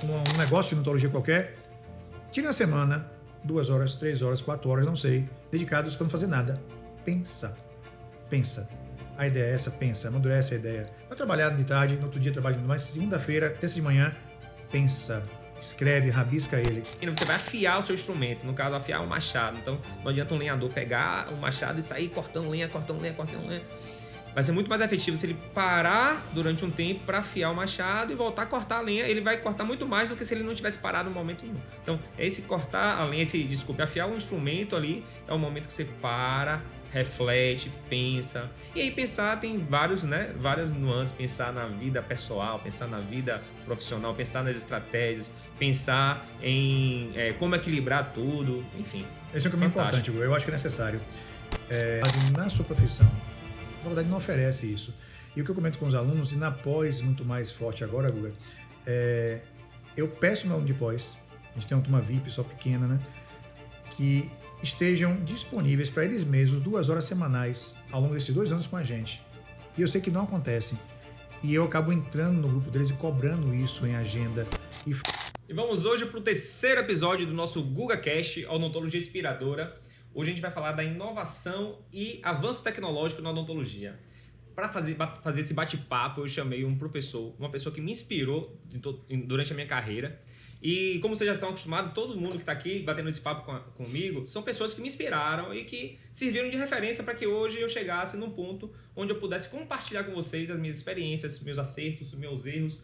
um negócio de odontologia qualquer, tire na semana 2 horas, 3 horas, 4 horas, não sei, dedicados para não fazer nada. Pensa. A ideia é essa, pensa, amadurece a ideia. Vai trabalhar de tarde, no outro dia trabalha, mas segunda-feira, terça de manhã, pensa. Escreve, rabisca ele. Você vai afiar o seu instrumento, no caso, afiar o machado. Então, não adianta um lenhador pegar o machado e sair cortando lenha. Vai ser muito mais efetivo se ele parar durante um tempo para afiar o machado e voltar a cortar a lenha. Ele vai cortar muito mais do que se ele não tivesse parado no momento nenhum. Então, esse cortar a lenha, afiar o instrumento ali, é o momento que você para, reflete, pensa. E aí pensar tem várias nuances. Pensar na vida pessoal, pensar na vida profissional, pensar nas estratégias, pensar em como equilibrar tudo, enfim. Esse é um caminho importante, Hugo. Eu acho que é necessário. Mas na sua profissão, a faculdade não oferece isso. E o que eu comento com os alunos, e na pós muito mais forte agora, Guga, eu peço no aluno de pós, a gente tem uma turma VIP só pequena, né, que estejam disponíveis para eles mesmos 2 horas semanais ao longo desses 2 anos com a gente. E eu sei que não acontece. E eu acabo entrando no grupo deles e cobrando isso em agenda. E vamos hoje para o 3º episódio do nosso GugaCast, Odontologia Inspiradora. Hoje a gente vai falar da inovação e avanço tecnológico na odontologia. Para fazer esse bate-papo, eu chamei um professor, uma pessoa que me inspirou durante a minha carreira. E como vocês já estão acostumados, todo mundo que está aqui batendo esse papo comigo são pessoas que me inspiraram e que serviram de referência para que hoje eu chegasse num ponto onde eu pudesse compartilhar com vocês as minhas experiências, meus acertos, meus erros.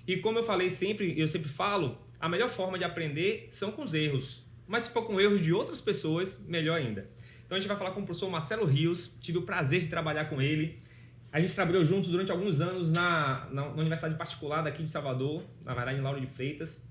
E como eu sempre falo, a melhor forma de aprender são com os erros. Mas se for com erros de outras pessoas, melhor ainda. Então a gente vai falar com o professor Marcelo Rios, tive o prazer de trabalhar com ele. A gente trabalhou juntos durante alguns anos na Universidade Particular daqui de Salvador, na verdade em Lauro de Freitas.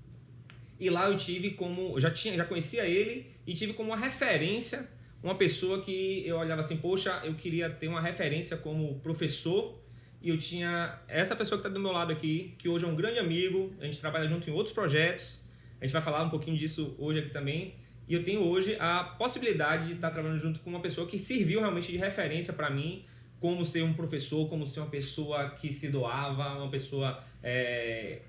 E lá eu tive já conhecia ele e tive como uma referência, uma pessoa que eu olhava assim, poxa, eu queria ter uma referência como professor. E eu tinha essa pessoa que está do meu lado aqui, que hoje é um grande amigo, a gente trabalha junto em outros projetos. A gente vai falar um pouquinho disso hoje aqui também. E eu tenho hoje a possibilidade de estar trabalhando junto com uma pessoa que serviu realmente de referência para mim, como ser um professor, como ser uma pessoa que se doava, uma pessoa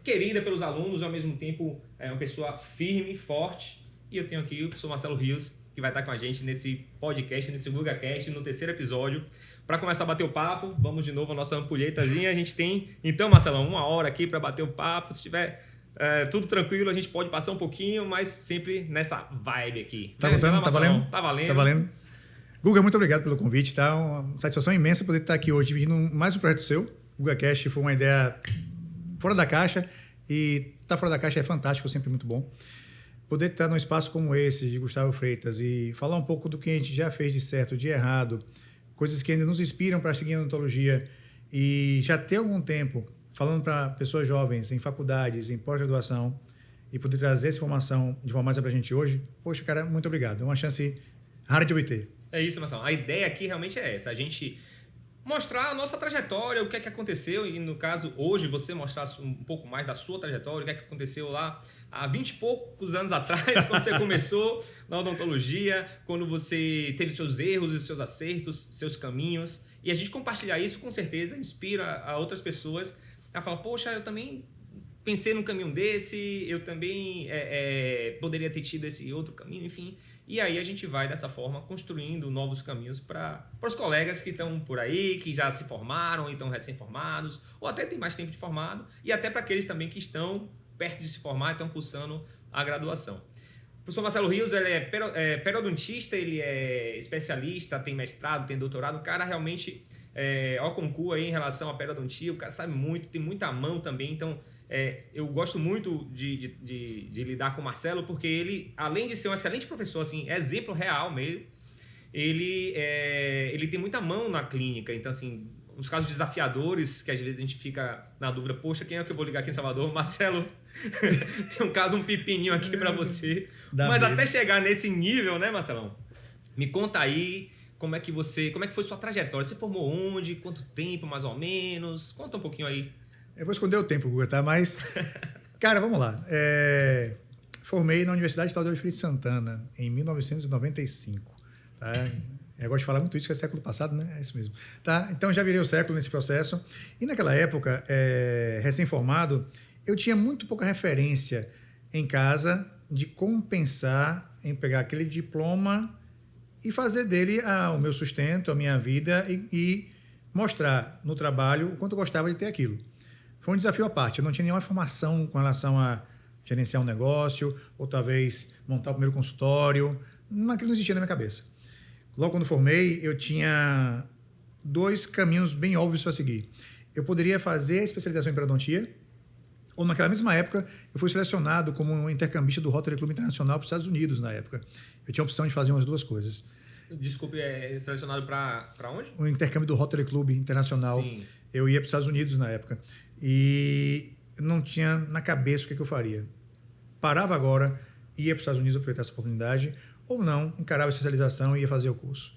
querida pelos alunos e ao mesmo tempo uma pessoa firme, forte. E eu tenho aqui o professor Marcelo Rios, que vai estar com a gente nesse podcast, nesse GugaCast, no 3º episódio. Para começar a bater o papo, vamos de novo à nossa ampulhetazinha. A gente tem, então, Marcelão, 1 hora aqui para bater o papo. Se tiver tudo tranquilo, a gente pode passar um pouquinho, mas sempre nessa vibe aqui. Tá contando? Tá valendo? Tá valendo. Tá valendo. Guga, muito obrigado pelo convite, tá? Uma satisfação imensa poder estar aqui hoje dividindo mais um projeto seu. O GugaCast foi uma ideia fora da caixa e estar fora da caixa é fantástico, sempre muito bom. Poder estar num espaço como esse de Gustavo Freitas e falar um pouco do que a gente já fez de certo, de errado, coisas que ainda nos inspiram para seguir a odontologia e já ter algum tempo falando para pessoas jovens em faculdades, em pós-graduação e poder trazer essa informação de forma mais para a gente hoje, poxa, cara, muito obrigado. É uma chance rara de obter. É isso, Marcelo. A ideia aqui realmente é essa, a gente mostrar a nossa trajetória, o que é que aconteceu e, no caso, hoje você mostrar um pouco mais da sua trajetória, o que é que aconteceu lá há 20 e poucos anos atrás, quando você começou na odontologia, quando você teve seus erros e seus acertos, seus caminhos. E a gente compartilhar isso, com certeza, inspira a outras pessoas a falar, poxa, eu também pensei num caminho desse, eu também poderia ter tido esse outro caminho, enfim. E aí a gente vai, dessa forma, construindo novos caminhos para os colegas que estão por aí, que já se formaram, estão recém-formados, ou até tem mais tempo de formado, e até para aqueles também que estão perto de se formar e estão cursando a graduação. O professor Marcelo Rios, ele é periodontista, ele é especialista, tem mestrado, tem doutorado, o cara realmente ao concurso aí em relação à periodontia, o cara sabe muito, tem muita mão também, então eu gosto muito de lidar com o Marcelo, porque ele, além de ser um excelente professor, assim, exemplo real mesmo, ele tem muita mão na clínica, então assim, uns casos desafiadores que às vezes a gente fica na dúvida, poxa, quem é que eu vou ligar aqui em Salvador? Marcelo, tem um pepininho aqui para você. Mas até chegar nesse nível, né, Marcelão? Me conta aí, como é que foi sua trajetória? Você formou onde? Quanto tempo, mais ou menos? Conta um pouquinho aí. Eu vou esconder o tempo, Guga, tá? Mas, cara, vamos lá. Formei na Universidade Estadual de Feira de Santana em 1995, tá? Eu gosto de falar muito isso, que é século passado, né? É isso mesmo. Tá? Então, já virei o século nesse processo. E naquela época, recém-formado, eu tinha muito pouca referência em casa de como pensar em pegar aquele diploma e fazer dele o meu sustento, a minha vida e mostrar no trabalho o quanto eu gostava de ter aquilo. Foi um desafio à parte. Eu não tinha nenhuma formação com relação a gerenciar um negócio ou talvez montar o primeiro consultório. Aquilo não existia na minha cabeça. Logo quando formei, eu tinha 2 caminhos bem óbvios para seguir. Eu poderia fazer a especialização em periodontia, ou naquela mesma época, eu fui selecionado como um intercambista do Rotary Club Internacional para os Estados Unidos na época. Eu tinha a opção de fazer umas 2 coisas. Desculpe, selecionado para onde? O intercâmbio do Rotary Club Internacional. Sim. Eu ia para os Estados Unidos na época. E não tinha na cabeça o que eu faria. Parava agora, ia para os Estados Unidos aproveitar essa oportunidade, ou não, encarava a especialização e ia fazer o curso.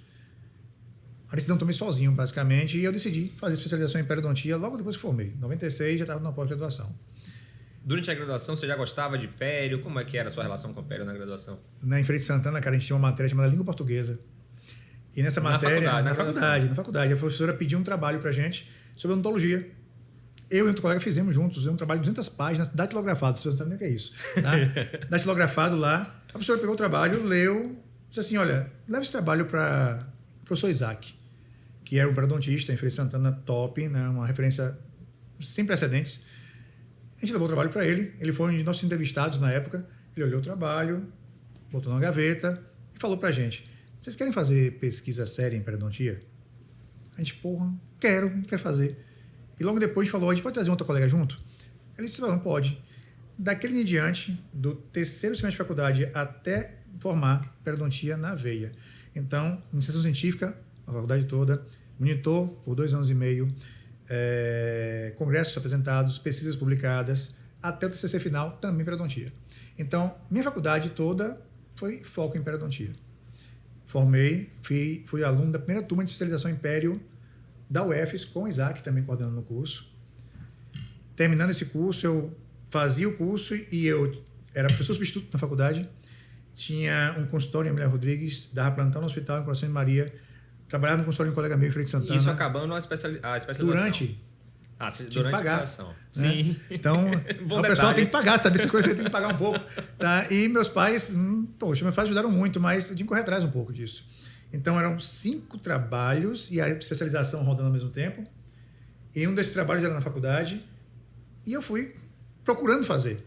A decisão eu tomei sozinho, basicamente, e eu decidi fazer especialização em periodontia logo depois que formei. Em 96, já estava na pós-graduação. Durante a graduação, você já gostava de pério? Como é que era a sua relação com o pério na graduação? Em Feira de Santana, cara, a gente tinha uma matéria chamada Língua Portuguesa. E nessa matéria, na faculdade, a professora pediu um trabalho pra gente sobre odontologia. Eu e outro colega fizemos juntos um trabalho de 200 páginas, datilografado, vocês não sabem nem o que é isso. Tá? Datilografado lá, a professora pegou o trabalho, leu, disse assim, olha, leva esse trabalho para o professor Isaac, que era um periodontista em Feira de Santana top, né, uma referência sem precedentes. A gente levou o trabalho para ele, ele foi um de nossos entrevistados na época, ele olhou o trabalho, botou na gaveta e falou para a gente, vocês querem fazer pesquisa séria em periodontia? A gente, porra, quero fazer. E logo depois a gente falou, a gente pode trazer um outro colega junto? Ele disse, não pode. Daquele em diante, do 3º semestre de faculdade até formar periodontia na veia. Então, iniciação científica, a faculdade toda, monitor por 2 anos e meio, congressos apresentados, pesquisas publicadas, até o TCC final, também periodontia. Então, minha faculdade toda foi foco em periodontia. Formei, fui aluno da primeira turma de especialização em pério da UFES, com o Isaac também coordenando o curso. Terminando esse curso, eu fazia o curso e eu era professor substituto na faculdade, tinha um consultório em Amélia Rodrigues, dava plantão no hospital em Coração de Maria, trabalhava no consultório em um colega meu em Feira de Santana. Isso acabando a especialização. Durante a pagar, especialização. Né? Sim. Então, o pessoal tem que pagar, sabe? Essas coisas você tem que pagar um pouco. Tá? E meus pais, meus pais ajudaram muito, mas eu tinha que correr atrás um pouco disso. Então, eram 5 trabalhos e a especialização rodando ao mesmo tempo. E um desses trabalhos era na faculdade. E eu fui procurando fazer.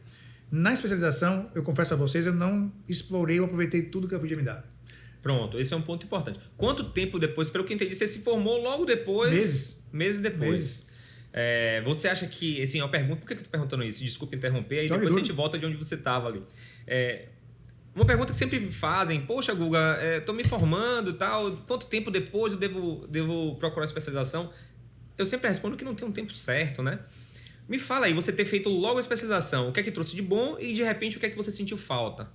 Na especialização, eu confesso a vocês, eu não explorei, eu aproveitei tudo que eu podia me dar. Pronto, esse é um ponto importante. Quanto tempo depois, pelo que eu entendi, você se formou logo depois? Meses depois. Meses. Você acha que, assim, eu pergunto, por que eu estou perguntando isso? Desculpa interromper, aí depois a gente volta de onde você estava ali. Uma pergunta que sempre me fazem, poxa, Guga, estou me formando e tal, quanto tempo depois eu devo procurar especialização? Eu sempre respondo que não tem um tempo certo, né? Me fala aí, você ter feito logo a especialização, o que é que trouxe de bom e, de repente, o que é que você sentiu falta?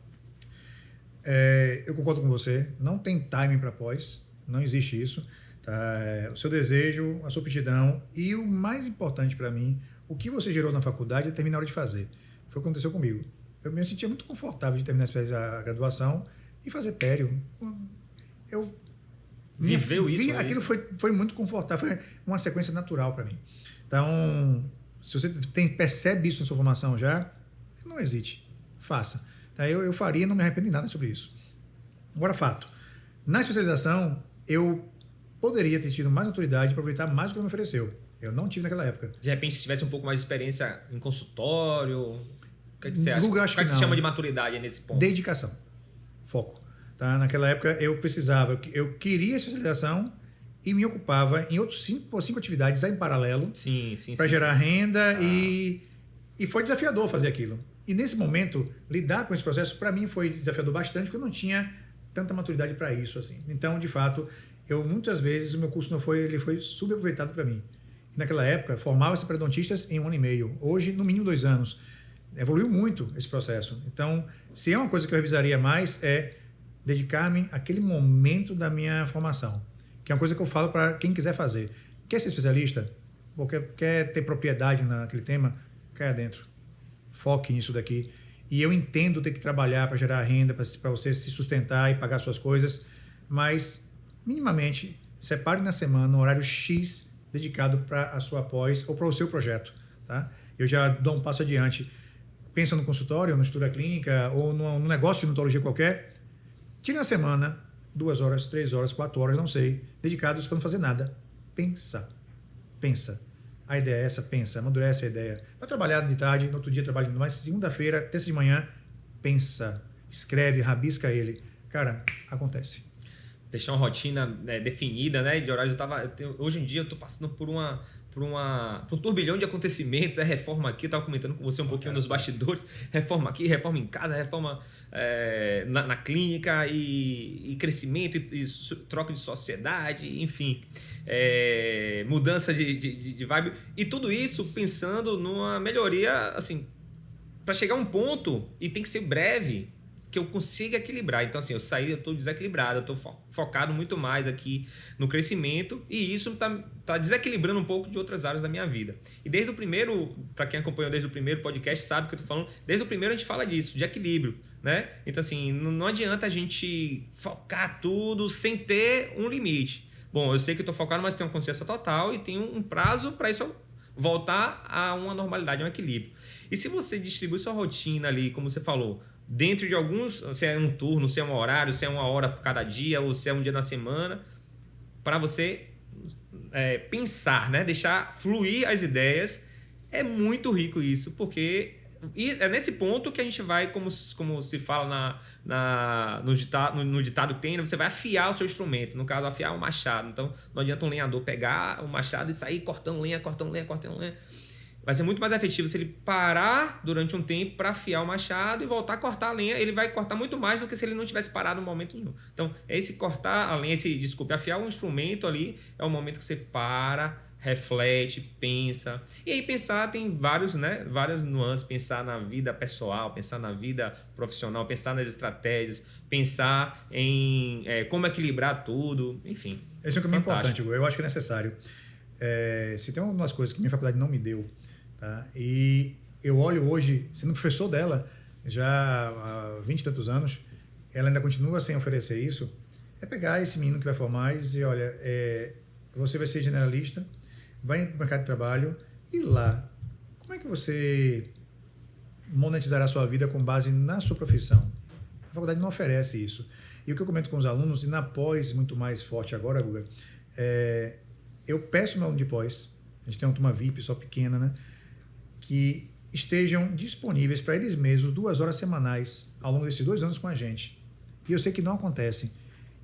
Eu concordo com você, não tem timing para pós, não existe isso. Tá? O seu desejo, a sua aptidão e o mais importante para mim, o que você gerou na faculdade é terminar a hora de fazer. Foi o que aconteceu comigo. Eu me sentia muito confortável de terminar a graduação e fazer pério. Viveu isso? Aquilo foi muito confortável, foi uma sequência natural para mim. Então, se você percebe isso na sua formação já, não hesite, faça. Tá? Eu faria, não me arrependo de nada sobre isso. Agora, fato. Na especialização, eu poderia ter tido mais autoridade para aproveitar mais do que me ofereceu. Eu não tive naquela época. De repente, se tivesse um pouco mais de experiência em consultório, o que você acha? Acho o que não. se chama de maturidade nesse ponto? Dedicação. Foco. Tá? Naquela época, eu precisava, eu queria a especialização e me ocupava em outros 5 atividades em paralelo para gerar renda e foi desafiador fazer aquilo. E nesse momento, lidar com esse processo, para mim, foi desafiador bastante, porque eu não tinha tanta maturidade para isso. Assim. Então, de fato, muitas vezes, o meu curso ele foi subaproveitado para mim. E naquela época, formava-se periodontistas em 1 ano e meio. Hoje, no mínimo 2 anos. Evoluiu muito esse processo. Então, se é uma coisa que eu revisaria mais, é dedicar-me àquele momento da minha formação. Que é uma coisa que eu falo para quem quiser fazer. Quer ser especialista? Ou quer ter propriedade naquele tema? Caia dentro. Foque nisso daqui. E eu entendo ter que trabalhar para gerar renda, para você se sustentar e pagar suas coisas, mas, minimamente, separe na semana um horário X dedicado para a sua pós ou para o seu projeto. Tá? eu já dou um passo adiante. Pensa no consultório, no estudo da clínica ou num negócio de odontologia qualquer. Tira uma semana, 2 horas, 3 horas, 4 horas, não sei, dedicados para não fazer nada. Pensa. A ideia é essa, pensa, amadurece a ideia. Vai trabalhar de tarde, no outro dia trabalha mais segunda-feira, terça de manhã, pensa, escreve, rabisca ele. Cara, acontece. Deixar uma rotina definida, né, de horários. Hoje em dia eu estou passando por um turbilhão de acontecimentos, reforma aqui, eu estava comentando com você um pouquinho nos bastidores, reforma aqui, reforma em casa, reforma na clínica e crescimento e troca de sociedade, enfim, mudança de vibe, e tudo isso pensando numa melhoria, assim, para chegar a um ponto, e tem que ser breve, que eu consiga equilibrar. Então, assim, eu estou desequilibrado, eu estou focado muito mais aqui no crescimento, e isso tá desequilibrando um pouco de outras áreas da minha vida. E desde o primeiro, para quem acompanhou desde o primeiro podcast, sabe o que eu estou falando, desde o primeiro a gente fala disso, de equilíbrio, né? Então, assim, não adianta a gente focar tudo sem ter um limite. Bom, eu sei que eu estou focado, mas tenho uma consciência total e tenho um prazo para isso voltar a uma normalidade, a um equilíbrio. E se você distribui sua rotina ali, como você falou, dentro de alguns, se é um turno, se é um horário, se é 1 hora por cada dia ou se é um dia na semana, para você pensar, né? Deixar fluir as ideias, é muito rico isso, porque é nesse ponto que a gente vai, como se fala no ditado que tem, você vai afiar o seu instrumento, no caso, afiar o machado. Então, não adianta um lenhador pegar o machado e sair cortando lenha. Vai ser muito mais efetivo se ele parar durante um tempo para afiar o machado e voltar a cortar a lenha. Ele vai cortar muito mais do que se ele não tivesse parado no momento nenhum. Então, esse cortar a lenha, afiar o instrumento ali, é o momento que você para, reflete, pensa. E aí pensar tem várias nuances. Pensar na vida pessoal, pensar na vida profissional, pensar nas estratégias, pensar em como equilibrar tudo, enfim. Esse é um caminho importante, eu acho que é necessário. Se tem algumas coisas que minha faculdade não me deu, tá? E eu olho hoje, sendo professor dela, já há 20 e tantos anos, ela ainda continua sem oferecer isso, é pegar esse menino que vai formar e dizer, olha, você vai ser generalista, vai para o mercado de trabalho e lá, como é que você monetizará a sua vida com base na sua profissão? A faculdade não oferece isso. E o que eu comento com os alunos, e na pós muito mais forte agora, Guga, eu peço ao meu aluno de pós, a gente tem uma turma VIP só pequena, né, que estejam disponíveis para eles mesmos 2 horas semanais ao longo desses 2 anos com a gente. E eu sei que não acontece.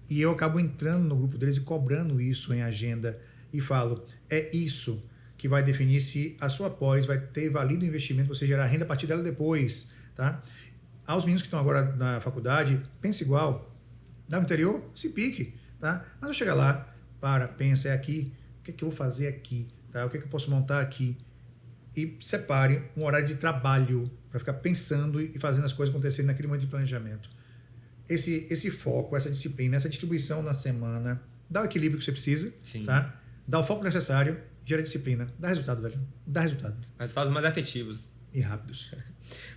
E eu acabo entrando no grupo deles e cobrando isso em agenda e falo, é isso que vai definir se a sua pós vai ter valido o investimento, você gerar renda a partir dela depois, tá? Aos meninos que estão agora na faculdade, pense igual. No interior, se pique, tá? Mas eu chego lá, pensa, é aqui, o que é que eu vou fazer aqui, tá? O que é que eu posso montar aqui? E separe um horário de trabalho para ficar pensando e fazendo as coisas acontecerem naquele momento de planejamento. Esse foco, essa disciplina, essa distribuição na semana, dá o equilíbrio que você precisa, tá? Dá o foco necessário, gera disciplina. Dá resultado, velho. Dá resultado. Resultados mais efetivos. E rápidos.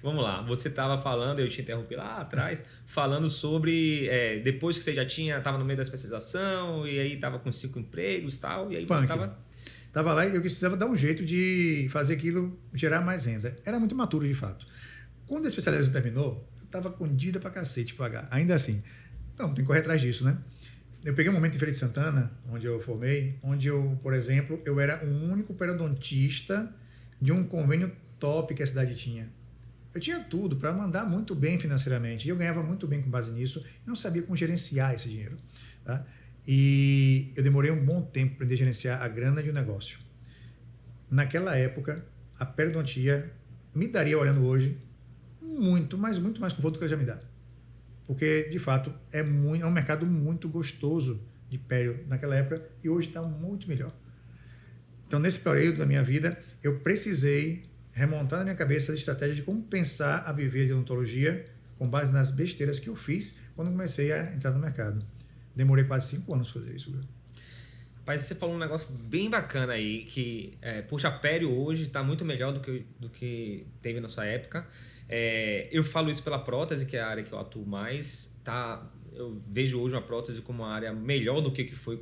Vamos lá. Você estava falando, eu te interrompi lá atrás, falando sobre depois que você já estava no meio da especialização e aí estava com 5 empregos e tal, e aí você estava... Estava lá e eu precisava dar um jeito de fazer aquilo gerar mais renda. Era muito imaturo, de fato. Quando a especialização terminou, eu estava com dívida pra cacete pagar. Ainda assim. Então, tem que correr atrás disso, né? Eu peguei um momento em Feira de Santana, onde eu formei, onde eu, por exemplo, eu era o único periodontista de um convênio top que a cidade tinha. Eu tinha tudo para mandar muito bem financeiramente. E eu ganhava muito bem com base nisso. E não sabia como gerenciar esse dinheiro, tá? E eu demorei um bom tempo para aprender a gerenciar a grana de um negócio. Naquela época, a periodontia me daria, olhando hoje, muito mais conforto do que ela já me dá. Porque, de fato, é um mercado muito gostoso de pério naquela época e hoje está muito melhor. Então, nesse período da minha vida, eu precisei remontar na minha cabeça as estratégias de como pensar a viver de odontologia com base nas besteiras que eu fiz quando comecei a entrar no mercado. Demorei quase 5 anos para fazer isso. Viu? Rapaz, você falou um negócio bem bacana aí, que puxa pério hoje está muito melhor do que teve na sua época. Eu falo isso pela prótese, que é a área que eu atuo mais. eu vejo hoje uma prótese como uma área melhor do que foi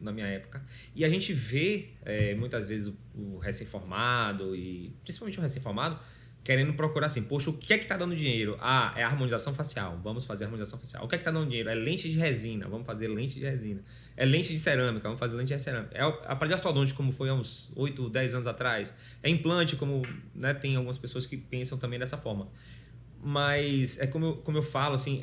na minha época. E a gente vê, muitas vezes, o recém-formado, e principalmente o recém-formado, querendo procurar assim, poxa, o que é que está dando dinheiro? Ah, é a harmonização facial, vamos fazer a harmonização facial. O que é que está dando dinheiro? É lente de resina, vamos fazer lente de resina. É lente de cerâmica, vamos fazer lente de cerâmica. É aparelho ortodôntico, como foi há uns 8, 10 anos atrás. É implante, como, né, tem algumas pessoas que pensam também dessa forma. Mas é como eu falo, assim,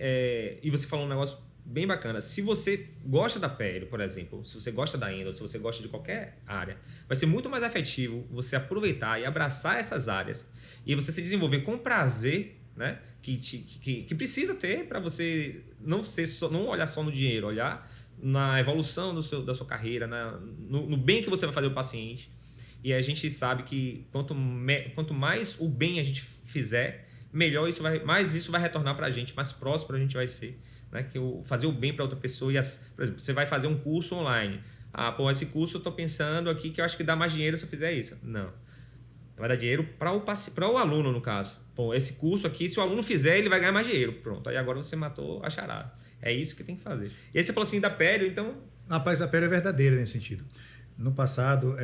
e você falou um negócio bem bacana. Se você gosta da pele, por exemplo, se você gosta da endo, se você gosta de qualquer área, vai ser muito mais efetivo você aproveitar e abraçar essas áreas e você se desenvolver com prazer, né? Que precisa ter para você não olhar só no dinheiro, olhar na evolução da sua carreira, no bem que você vai fazer o paciente. E a gente sabe que quanto mais o bem a gente fizer, melhor mais isso vai retornar para a gente, mais próspero a gente vai ser. Né? Que fazer o bem para outra pessoa. Por exemplo, você vai fazer um curso online. Esse curso eu estou pensando aqui que eu acho que dá mais dinheiro se eu fizer isso. Não. Vai dar dinheiro para o aluno, no caso. Esse curso aqui, se o aluno fizer, ele vai ganhar mais dinheiro. Pronto. Aí agora você matou a charada. É isso que tem que fazer. E aí você falou assim da pele, então... Rapaz, a pele é verdadeira nesse sentido. No passado,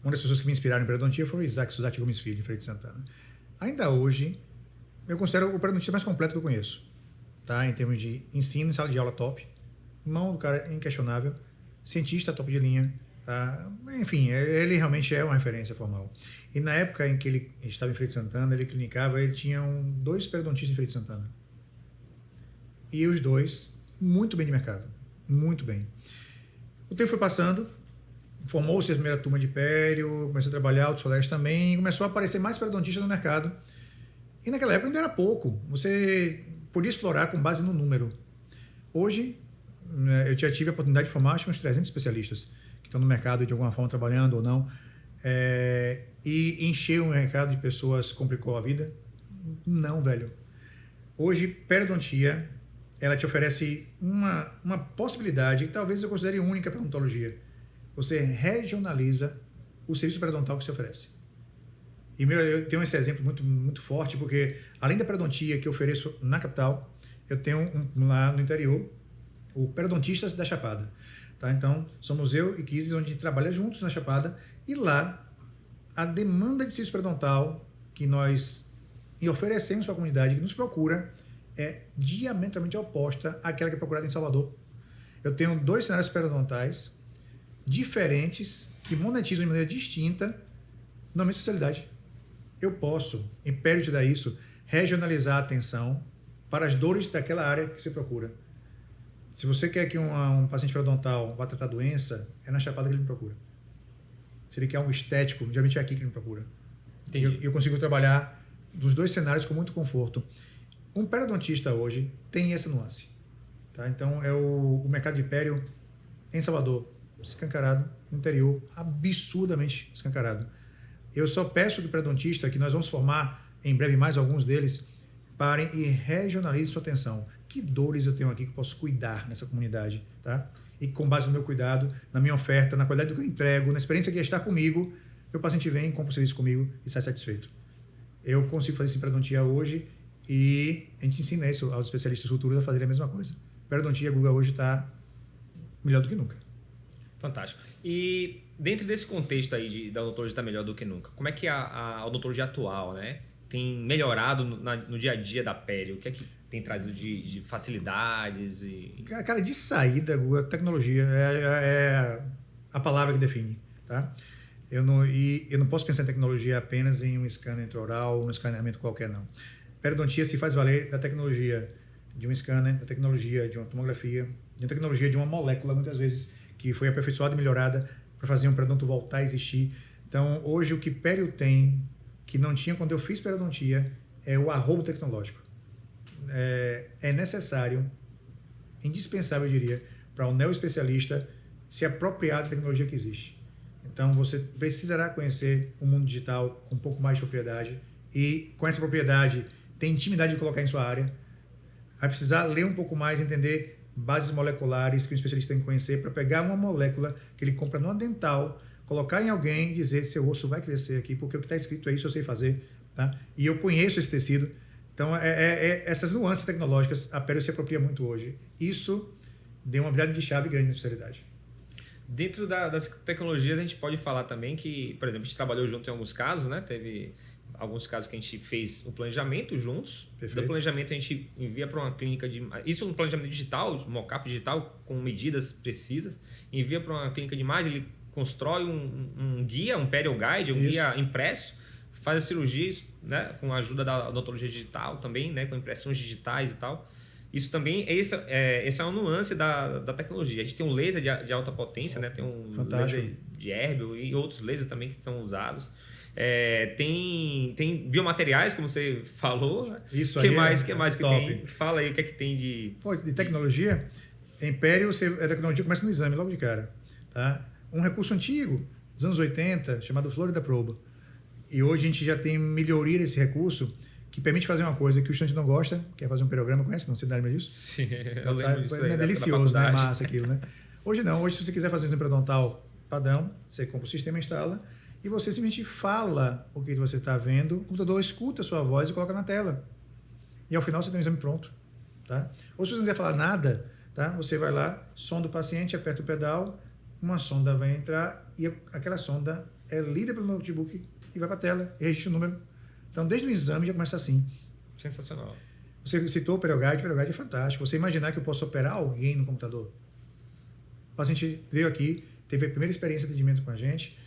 uma das pessoas que me inspiraram em periodontia foi o Isaac Suzatti Gomes Filho, em Feira de Santana. Ainda hoje, eu considero o periodontista mais completo que eu conheço. Tá? Em termos de ensino em sala de aula top, mão do cara inquestionável, cientista top de linha, tá? Enfim, ele realmente é uma referência formal. E na época em que ele estava em Feira de Santana, ele clinicava, ele tinha 2 periodontistas em Feira de Santana. E os 2, muito bem de mercado, muito bem. O tempo foi passando, formou-se a primeira turma de pério, comecei a trabalhar, outros colegas também, começou a aparecer mais periodontistas no mercado. E naquela época ainda era pouco, você podia explorar com base no número. Hoje, eu já tive a oportunidade de formar acho, uns 300 especialistas que estão no mercado de alguma forma trabalhando ou não, e encher o mercado de pessoas complicou a vida? Não, velho. Hoje, periodontia, ela te oferece uma possibilidade que talvez eu considere única para a odontologia. Você regionaliza o serviço periodontal que se oferece. E eu tenho esse exemplo muito, muito forte, porque além da periodontia que eu ofereço na capital, eu tenho lá no interior o Periodontistas da Chapada. Tá? Então, somos eu e Kizes, onde a gente trabalha juntos na Chapada, e lá a demanda de serviço periodontal que nós oferecemos para a comunidade que nos procura é diametralmente oposta àquela que é procurada em Salvador. Eu tenho 2 cenários periodontais diferentes que monetizam de maneira distinta na minha especialidade. Eu posso, império te dar isso, regionalizar a atenção para as dores daquela área que você procura. Se você quer que um paciente periodontal vá tratar doença, é na Chapada que ele me procura. Se ele quer algo estético, geralmente é aqui que ele me procura. Eu consigo trabalhar dos 2 cenários com muito conforto. Um periodontista hoje tem essa nuance. Tá? Então, é o mercado de pério em Salvador, escancarado, no interior, absurdamente escancarado. Eu só peço do periodontista que nós vamos formar em breve mais alguns deles, parem e regionalizem sua atenção. Que dores eu tenho aqui que eu posso cuidar nessa comunidade, tá? E com base no meu cuidado, na minha oferta, na qualidade do que eu entrego, na experiência que é estar comigo, o paciente vem, compra o serviço comigo e sai satisfeito. Eu consigo fazer esse periodontia hoje e a gente ensina isso aos especialistas futuros a fazerem a mesma coisa. Periodontia, Guga, hoje está melhor do que nunca. Fantástico. E dentro desse contexto aí da odontologia estar melhor do que nunca, como é que a odontologia atual, né, tem melhorado no dia a dia da pele? O que é que tem trazido de facilidades? Cara, de saída, Guga, tecnologia é a palavra que define. Tá? Eu não posso pensar em tecnologia apenas em um scanner intraoral ou um escaneamento qualquer, não. Periodontia se faz valer da tecnologia de um scanner, da tecnologia de uma tomografia, da tecnologia de uma molécula, muitas vezes, que foi aperfeiçoada e melhorada para fazer um periodonto voltar a existir. Então, hoje, o que pério tem, que não tinha quando eu fiz periodontia, é o arrobo tecnológico. É necessário, indispensável, eu diria, para um neoespecialista se apropriar da tecnologia que existe. Então, você precisará conhecer o mundo digital com um pouco mais de propriedade e, com essa propriedade, ter intimidade de colocar em sua área. Vai precisar ler um pouco mais, entender bases moleculares que o especialista tem que conhecer para pegar uma molécula que ele compra numa dental, colocar em alguém e dizer seu osso vai crescer aqui, porque o que está escrito é isso, eu sei fazer. Tá? E eu conheço esse tecido. Então, essas nuances tecnológicas, a Pério se apropria muito hoje. Isso deu uma virada de chave grande na especialidade. Dentro das tecnologias, a gente pode falar também que, por exemplo, a gente trabalhou junto em alguns casos, né? Teve alguns casos que a gente fez o planejamento juntos. Perfeito. Do planejamento, a gente envia para uma clínica de... Isso no planejamento digital, mockup digital, com medidas precisas. Envia para uma clínica de imagem, ele constrói um guia, um Perio Guide, um guia impresso, faz as cirurgias, né? Com a ajuda da odontologia digital também, né? Com impressões digitais e tal. Isso também, essa é uma nuance da tecnologia. A gente tem um laser de alta potência, né? Tem um Fantástico. laser de Erbium e outros lasers também que são usados. Tem biomateriais, como você falou. Isso que aí mais que top. tem? Fala aí o que é que tem de... Pô, de tecnologia, Império, a tecnologia começa no exame, logo de cara. Tá? Um recurso antigo, dos anos 80, chamado Florida Probe. E hoje a gente já tem melhoria desse recurso, que permite fazer uma coisa que o estudante não gosta, que é fazer um perograma, conhece? Não, você lembra disso? Sim, eu lembro disso aí, É delicioso, né? Massa aquilo, né? Hoje não, hoje se você quiser fazer um exame periodontal padrão, você compra o sistema, instala, e você simplesmente fala o que você está vendo, o computador escuta a sua voz e coloca na tela. E ao final você tem um exame pronto. Tá? Ou se você não quiser falar nada, tá? Você vai lá, sonda o paciente, aperta o pedal, uma sonda vai entrar e aquela sonda é lida pelo notebook e vai para a tela e registra o número. Então, desde o exame já começa assim. Sensacional. Você citou o Perioguide é fantástico. Você imaginar que eu posso operar alguém no computador. O paciente veio aqui, teve a primeira experiência de atendimento com a gente,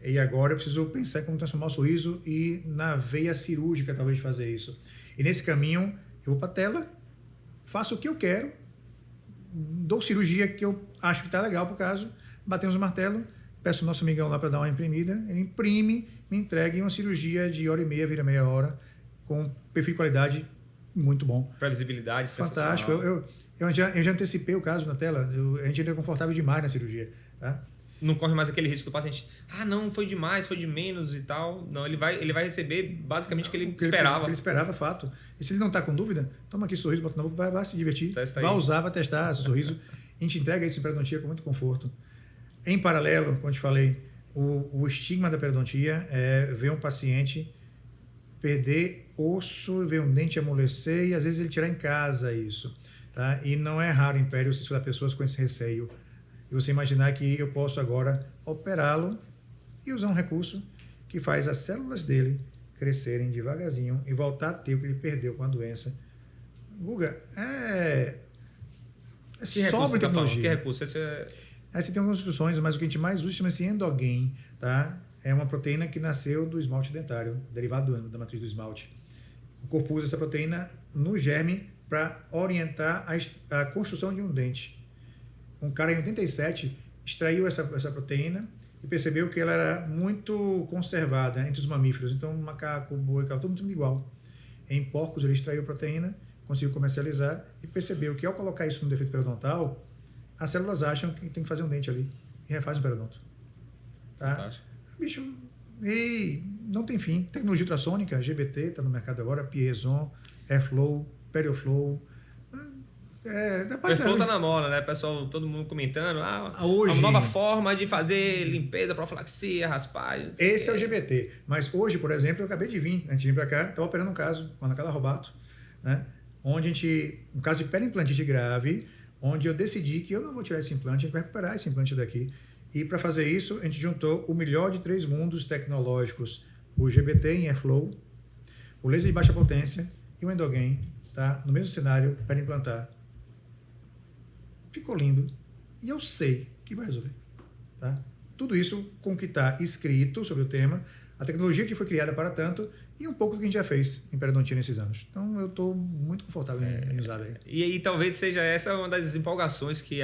e agora eu preciso pensar em como transformar o sorriso e na veia cirúrgica, talvez, fazer isso. E nesse caminho, eu vou para a tela, faço o que eu quero, dou cirurgia que eu acho que está legal para o caso, batemos o martelo, peço o nosso amigão lá para dar uma imprimida, ele imprime, me entrega uma cirurgia de hora e meia, vira meia hora, com perfil de qualidade muito bom. Previsibilidade, fantástico. Eu já antecipei o caso na tela, a gente é confortável demais na cirurgia. Tá? Não corre mais aquele risco do paciente, não foi demais, foi de menos e tal. Não, ele vai receber basicamente o que ele esperava. O que ele esperava, fato. E se ele não está com dúvida, toma aqui sorriso, bota na boca, vai se divertir. Testa vai aí. usar, vai testar seu sorriso. A gente entrega isso em periodontia com muito conforto. Em paralelo, como eu te falei, o estigma da periodontia é ver um paciente perder osso, ver um dente amolecer e às vezes ele tirar em casa isso. Tá? E não é raro, Império, se estudar pessoas com esse receio. E você imaginar que eu posso agora operá-lo e usar um recurso que faz as células dele crescerem devagarzinho e voltar a ter o que ele perdeu com a doença. Guga, sobre tecnologia. Que recurso? Aí você tem algumas opções, mas o que a gente mais usa chama-se Endogain, tá? É uma proteína que nasceu do esmalte dentário, derivado da matriz do esmalte. O corpo usa essa proteína no germe para orientar a construção de um dente. Um cara em 87 extraiu essa proteína e percebeu que ela era muito conservada entre os mamíferos. Então, macaco, boi, todo mundo igual. Em porcos, ele extraiu a proteína, conseguiu comercializar e percebeu que ao colocar isso no defeito periodontal, as células acham que tem que fazer um dente ali e refaz um periodonto. Tá? Fantástico. Bicho, e não tem fim. Tecnologia ultrassônica, GBT, está no mercado agora, Pierson, Airflow, Perioflow. O Airflow tá na moda, né? Pessoal, todo mundo comentando. Hoje, uma nova forma de fazer limpeza, profilaxia, raspagem. Esse é o GBT. Mas hoje, por exemplo, eu acabei de vir, antes de vir para cá, estava operando um caso com a Ana Carla Robato, né? Onde um caso de periimplantite grave, onde eu decidi que eu não vou tirar esse implante, a gente vai recuperar esse implante daqui. E para fazer isso, a gente juntou o melhor de 3 mundos tecnológicos, o GBT em Airflow, o laser de baixa potência e o Endogain, tá? No mesmo cenário, para implantar. Ficou lindo. E eu sei que vai resolver. Tá? Tudo isso com o que está escrito sobre o tema, a tecnologia que foi criada para tanto e um pouco do que a gente já fez em periodontia nesses anos. Então, eu estou muito confortável em usar. E aí, talvez seja essa uma das empolgações que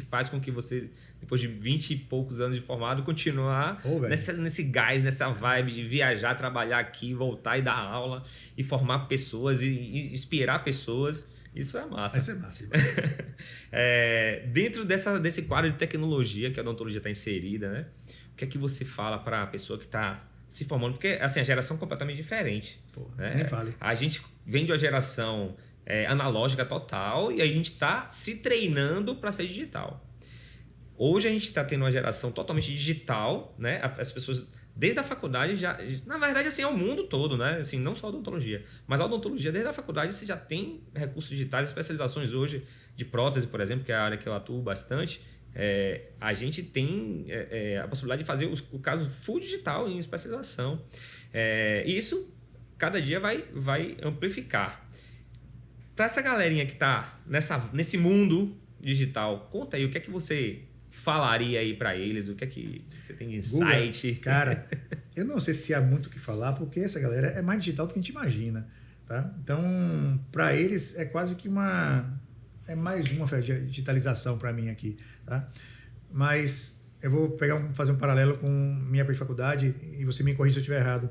faz com que você, depois de 20 e poucos anos de formado, continuar nesse gás, nessa vibe de viajar, trabalhar aqui, voltar e dar aula, e formar pessoas, e inspirar pessoas. Isso é massa. Vai ser massa. Dentro desse quadro de tecnologia que a odontologia está inserida, né? O que é que você fala para a pessoa que está se formando? Porque assim, a geração é completamente diferente. Né? Nem fale. A gente vem de uma geração analógica total e a gente está se treinando para ser digital. Hoje a gente está tendo uma geração totalmente digital, né? As pessoas desde a faculdade já, na verdade assim é o mundo todo, né? Assim, não só a odontologia, mas a odontologia desde a faculdade você já tem recursos digitais, especializações hoje de prótese, por exemplo, que é a área que eu atuo bastante. A gente tem a possibilidade de fazer o caso full digital em especialização. E isso cada dia vai amplificar. Para essa galerinha que está nesse mundo digital, conta aí o que é que você falaria aí para eles, o que é que você tem de insight? Guga, cara, eu não sei se há muito o que falar, porque essa galera é mais digital do que a gente imagina, tá? Então, para eles é quase que é mais uma digitalização para mim aqui, tá? Mas eu vou fazer um paralelo com minha faculdade e você me corrija se eu estiver errado.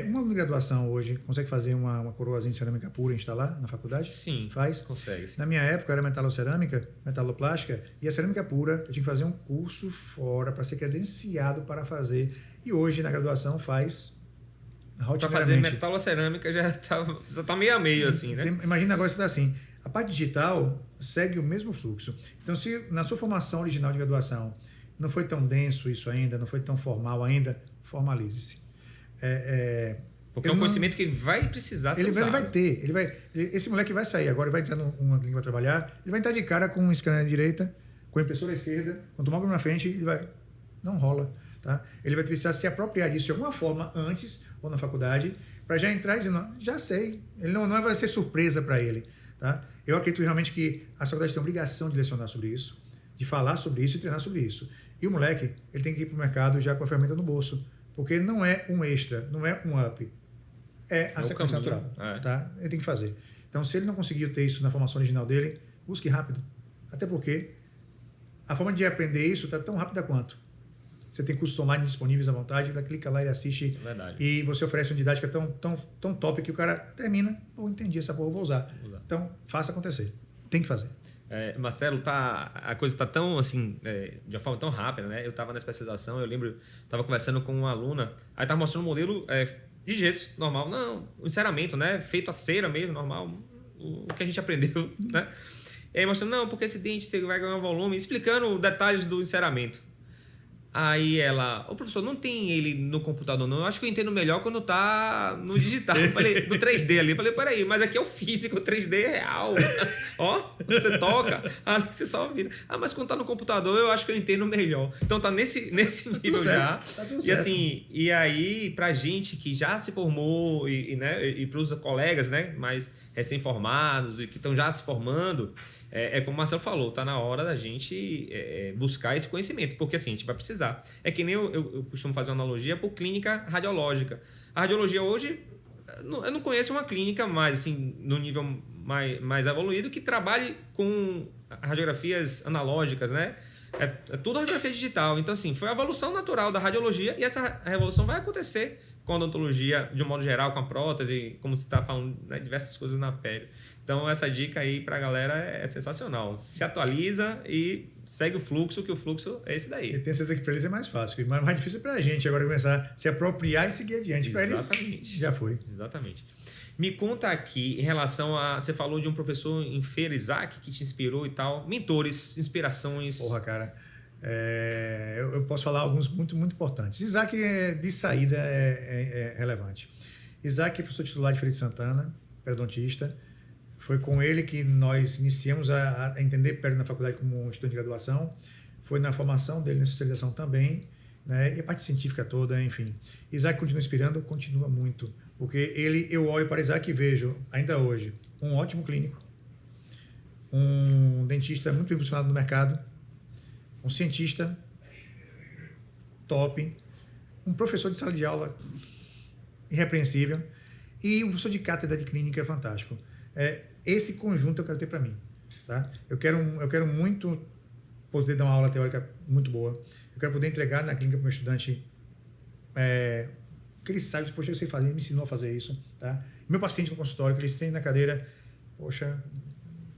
Um aluno de graduação hoje consegue fazer uma coroazinha de cerâmica pura e instalar na faculdade? Sim, faz. consegue. Sim. Na minha época era metalocerâmica, metaloplástica, e a cerâmica pura eu tinha que fazer um curso fora para ser credenciado para fazer. E hoje na graduação faz rotineiramente. Para fazer metalocerâmica já tá meio a meio assim, né? Você imagina agora você está assim. A parte digital segue o mesmo fluxo. Então, se na sua formação original de graduação não foi tão denso isso ainda, não foi tão formal ainda, formalize-se. Porque é um conhecimento que vai precisar ser usado. Ele vai ter. Esse moleque vai sair agora, vai entrar numa clínica para trabalhar, ele vai entrar de cara com um scanner à direita, com a impressora à esquerda, com o tomógrafo na frente, ele vai... Não rola. Tá? Ele vai precisar se apropriar disso de alguma forma antes ou na faculdade, para já entrar dizendo, já sei. Ele não vai ser surpresa para ele. Tá? Eu acredito realmente que a faculdade tem a obrigação de lecionar sobre isso, de falar sobre isso e treinar sobre isso. E o moleque, ele tem que ir para o mercado já com a ferramenta no bolso. Porque não é um extra, não é um up. É a sequência natural. Tá? Ele tem que fazer. Então, se ele não conseguiu ter isso na formação original dele, busque rápido. Até porque a forma de aprender isso está tão rápida quanto. Você tem cursos online disponíveis à vontade, ele clica lá e assiste. Verdade. E você oferece uma didática tão top que o cara termina. Pô, entendi essa porra, vou usar. Então, faça acontecer. Tem que fazer. Marcelo, a coisa está tão assim, de uma forma tão rápida, né? Eu estava na especialização, eu lembro, estava conversando com uma aluna, aí estava mostrando um modelo de gesso, normal, não, o enceramento, né? Feito a cera mesmo, normal, o que a gente aprendeu, né? E aí mostrando, não, porque esse dente você vai ganhar volume, explicando detalhes do enceramento. Aí ela, professor, não tem ele no computador não, eu acho que eu entendo melhor quando tá no digital. Eu falei, no 3D ali. Eu falei, peraí, mas aqui é o físico, o 3D é real. Ó, você toca, você só vira. Mas quando tá no computador eu acho que eu entendo melhor. Então tá nesse nível já. Tá tudo e certo. assim, e aí pra gente que já se formou e pros colegas, né, mais recém-formados e que estão já se formando, como o Marcelo falou, tá na hora da gente buscar esse conhecimento, porque assim, a gente vai precisar. É que nem eu costumo fazer uma analogia por clínica radiológica. A radiologia hoje, eu não conheço uma clínica mais, assim, no nível mais evoluído que trabalhe com radiografias analógicas, né? É tudo radiografia digital. Então, assim, foi a evolução natural da radiologia e essa revolução vai acontecer com a odontologia, de um modo geral, com a prótese, como você está falando, né, diversas coisas na pele. Então, essa dica aí para a galera é sensacional. Se atualiza e segue o fluxo, que o fluxo é esse daí. Eu tenho certeza que para eles é mais fácil, mas mais difícil é para a gente agora começar a se apropriar e seguir adiante. Para eles, já foi. Exatamente. Me conta aqui, em relação a... Você falou de um professor em feira, Isaac, que te inspirou e tal. Mentores, inspirações. Porra, cara. Eu posso falar alguns muito, muito importantes. Isaac, de saída, é relevante. Isaac é professor titular de Feira de Santana, periodontista. Foi com ele que nós iniciamos a entender pério na faculdade como um estudante de graduação. Foi na formação dele, na especialização também, né? E a parte científica toda, enfim. Isaac continua inspirando, continua muito. Porque eu olho para Isaac e vejo, ainda hoje, um ótimo clínico, um dentista muito bem posicionado no mercado, um cientista top, um professor de sala de aula irrepreensível e um professor de cátedra de clínica fantástico. Esse conjunto eu quero ter para mim. Tá? Eu quero muito poder dar uma aula teórica muito boa. Eu quero poder entregar na clínica para o meu estudante que ele sabe, poxa, eu sei fazer, ele me ensinou a fazer isso. Tá? Meu paciente no consultório, que ele sente na cadeira, poxa,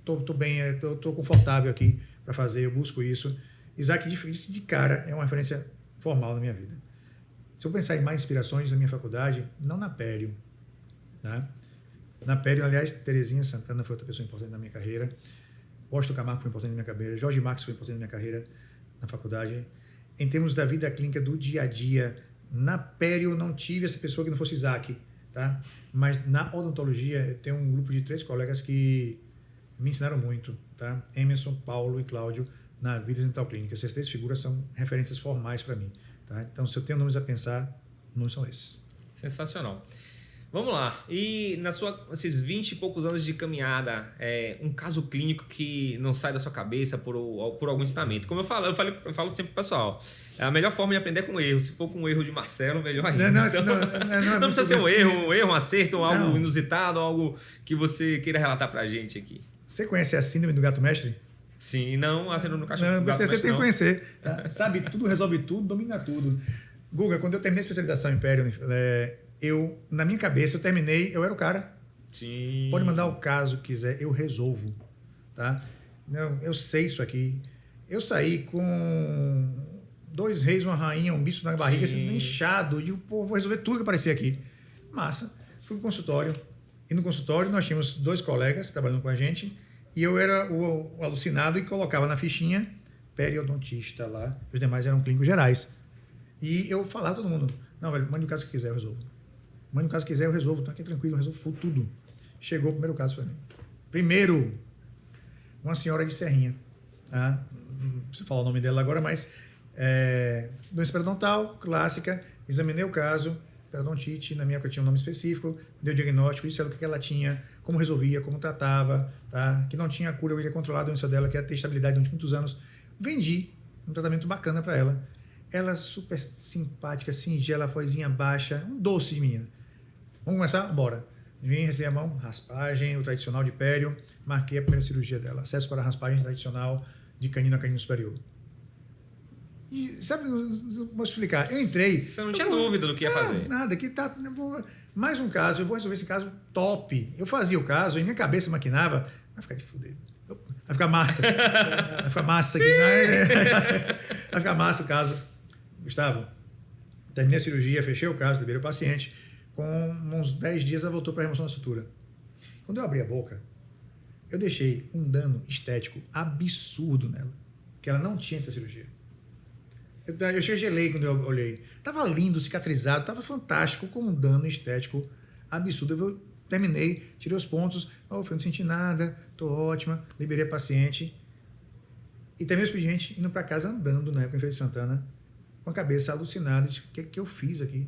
tô bem, tô confortável aqui para fazer, eu busco isso. Isaac, de cara, é uma referência formal na minha vida. Se eu pensar em mais inspirações na minha faculdade, não na Pério. Tá? Na Pério, aliás, Terezinha Santana foi outra pessoa importante na minha carreira. Washington Camargo foi importante na minha carreira. Jorge Marques foi importante na minha carreira na faculdade. Em termos da vida clínica do dia a dia, Na pério eu não tive essa pessoa que não fosse Isaac, tá? Mas na odontologia eu tenho um grupo de 3 colegas que me ensinaram muito, tá? Emerson, Paulo e Cláudio, na Vida Dental Clínica. Essas 3 figuras são referências formais para mim, tá? Então, se eu tenho nomes a pensar, nomes são esses. Sensacional. Vamos lá. E esses 20 e poucos anos de caminhada, um caso clínico que não sai da sua cabeça por algum ensinamento. Como eu falo sempre pro pessoal, a melhor forma de aprender é com erro. Se for com o erro de Marcelo, melhor ainda. Não precisa ser um erro, um acerto, ou algo inusitado, algo que você queira relatar pra gente aqui. Você conhece a síndrome do gato mestre? Sim, não a síndrome do cachorro. Não, você tem que conhecer. Tá? Sabe tudo, resolve tudo, domina tudo. Guga, quando eu terminei a especialização em pério, na minha cabeça, eu terminei, eu era o cara. Sim. Pode mandar o caso que quiser, eu resolvo. Tá? Não, eu sei isso aqui. Eu saí com 2 reis, uma rainha, um bicho na barriga, assim, inchado. Eu digo, pô, vou resolver tudo que aparecia aqui. Massa. Fui pro consultório. E no consultório nós tínhamos 2 colegas trabalhando com a gente. E eu era o alucinado e colocava na fichinha periodontista lá. Os demais eram clínicos gerais. E eu falava a todo mundo, não, velho, mande o caso que quiser, eu resolvo. Mande o caso que quiser, eu resolvo. Tá aqui tranquilo, eu resolvo tudo. Chegou o primeiro caso para mim. Primeiro, uma senhora de Serrinha. Tá? Não preciso falar o nome dela agora, mas doença periodontal, clássica. Examinei o caso, periodontite, na minha época tinha um nome específico, deu diagnóstico, disse ela o que ela tinha, como resolvia, como tratava, tá? Que não tinha cura, eu iria controlar a doença dela, que ia ter estabilidade durante muitos anos. Vendi um tratamento bacana para ela. Ela super simpática, singela, vozinha baixa, um doce de menina. Vamos começar? Bora. Vim, receber a mão, raspagem, o tradicional de pério, marquei a primeira cirurgia dela, acesso para a raspagem tradicional de canino a canino superior. E sabe, vou explicar, eu entrei... Você não tinha dúvida do que ia fazer. Nada, que tá... Mais um caso, eu vou resolver esse caso top. Eu fazia o caso, em minha cabeça maquinava, vai ficar de fuder. Vai ficar massa. Vai ficar massa aqui. Vai ficar massa o caso. Gustavo, terminei a cirurgia, fechei o caso, liberei o paciente. Com uns 10 dias ela voltou para a remoção da sutura. Quando eu abri a boca, eu deixei um dano estético absurdo nela, que ela não tinha essa cirurgia. Eu gelei quando eu olhei. Tava lindo, cicatrizado, tava fantástico, com um dano estético absurdo. Eu terminei, tirei os pontos, eu não senti nada, tô ótima, liberei a paciente. E terminei o expediente indo para casa andando na época em Feira de Santana, com a cabeça alucinada, de o que eu fiz aqui?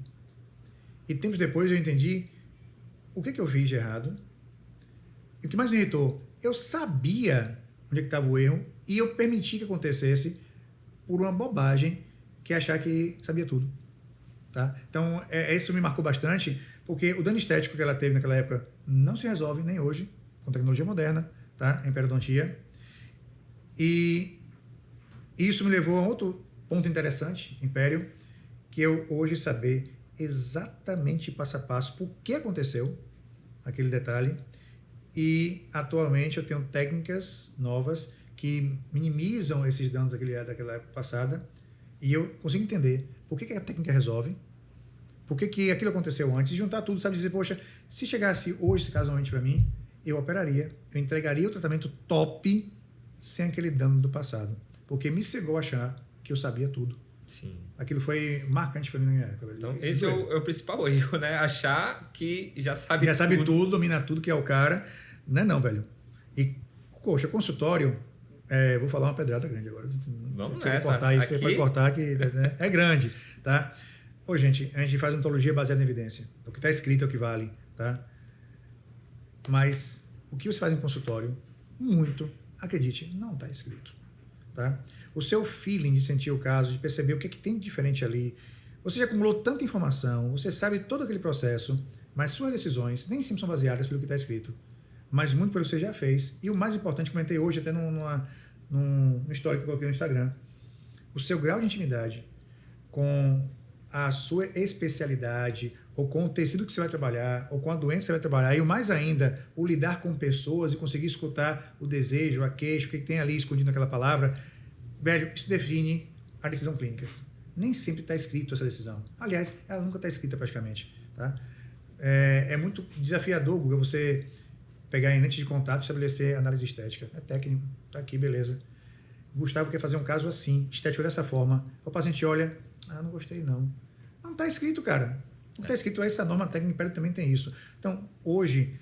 E tempos depois eu entendi o que eu fiz de errado. E o que mais me irritou, eu sabia onde estava o erro e eu permiti que acontecesse por uma bobagem que é achar que sabia tudo. Tá? Então, isso me marcou bastante, porque o dano estético que ela teve naquela época não se resolve nem hoje, com tecnologia moderna, tá? Em periodontia. E isso me levou a outro ponto interessante, Império, que eu hoje saber exatamente passo a passo por que aconteceu aquele detalhe. E atualmente eu tenho técnicas novas que minimizam esses danos daquela época passada e eu consigo entender por que a técnica resolve, por que aquilo aconteceu antes, e juntar tudo, sabe, dizer, poxa, se chegasse hoje esse caso novamente para mim, eu operaria, eu entregaria o tratamento top sem aquele dano do passado, porque me cegou a achar que eu sabia tudo. Sim. Aquilo foi marcante para mim na minha época. Então, esse é o principal erro, né? Achar que já sabe tudo. Já sabe tudo, domina tudo, que é o cara. Não é não, velho. E, poxa, consultório, vou falar uma pedrada grande agora. Vamos nessa. Aqui... Você pode cortar, que né, é grande, tá? Ô, gente, a gente faz ontologia baseada em evidência. O que está escrito é o que vale, tá? Mas o que você faz em consultório, muito, acredite, não está escrito, tá? O seu feeling de sentir o caso, de perceber o que tem de diferente ali, você já acumulou tanta informação, você sabe todo aquele processo, mas suas decisões nem sempre são baseadas pelo que está escrito, mas muito pelo que você já fez. E o mais importante, comentei hoje até num histórico que eu coloquei no Instagram, o seu grau de intimidade com a sua especialidade, ou com o tecido que você vai trabalhar, ou com a doença que você vai trabalhar, e o mais ainda, o lidar com pessoas e conseguir escutar o desejo, a queixa, o que tem ali escondido naquela palavra, velho, isso define a decisão clínica. Nem sempre está escrito essa decisão. Aliás, ela nunca está escrita praticamente. Tá? É muito desafiador, Guga, você pegar em lente de contato e estabelecer análise estética. É técnico, tá aqui, beleza. Gustavo quer fazer um caso assim, estético dessa forma. O paciente olha, não gostei não. Não Não está escrito, cara. Não está escrito. Essa norma técnica Império também tem isso. Então, hoje,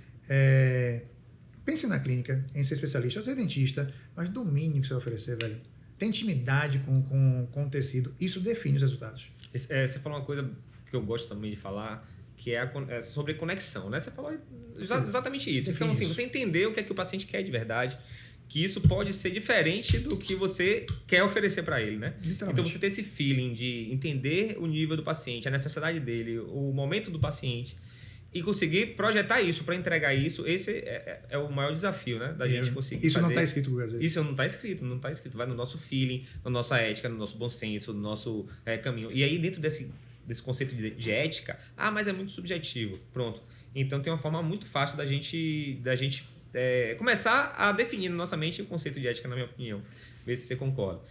pense na clínica, em ser especialista, ser dentista, mas domine o que você vai oferecer, velho. Tem intimidade com o tecido. Isso define os resultados. Você falou uma coisa que eu gosto também de falar, que é sobre conexão, né? Você falou exatamente isso. Então, assim, você entender o que é que o paciente quer de verdade, que isso pode ser diferente do que você quer oferecer para ele, né? Então, você ter esse feeling de entender o nível do paciente, a necessidade dele, o momento do paciente, e conseguir projetar isso para entregar isso, esse é o maior desafio, né? Da gente conseguir isso fazer. Não está escrito, às vezes. Isso não está escrito. Vai no nosso feeling, na nossa ética, no nosso bom senso, no nosso caminho. E aí, dentro desse conceito de ética, mas é muito subjetivo. Pronto. Então, tem uma forma muito fácil da gente começar a definir na nossa mente o conceito de ética, na minha opinião. Ver se você concorda.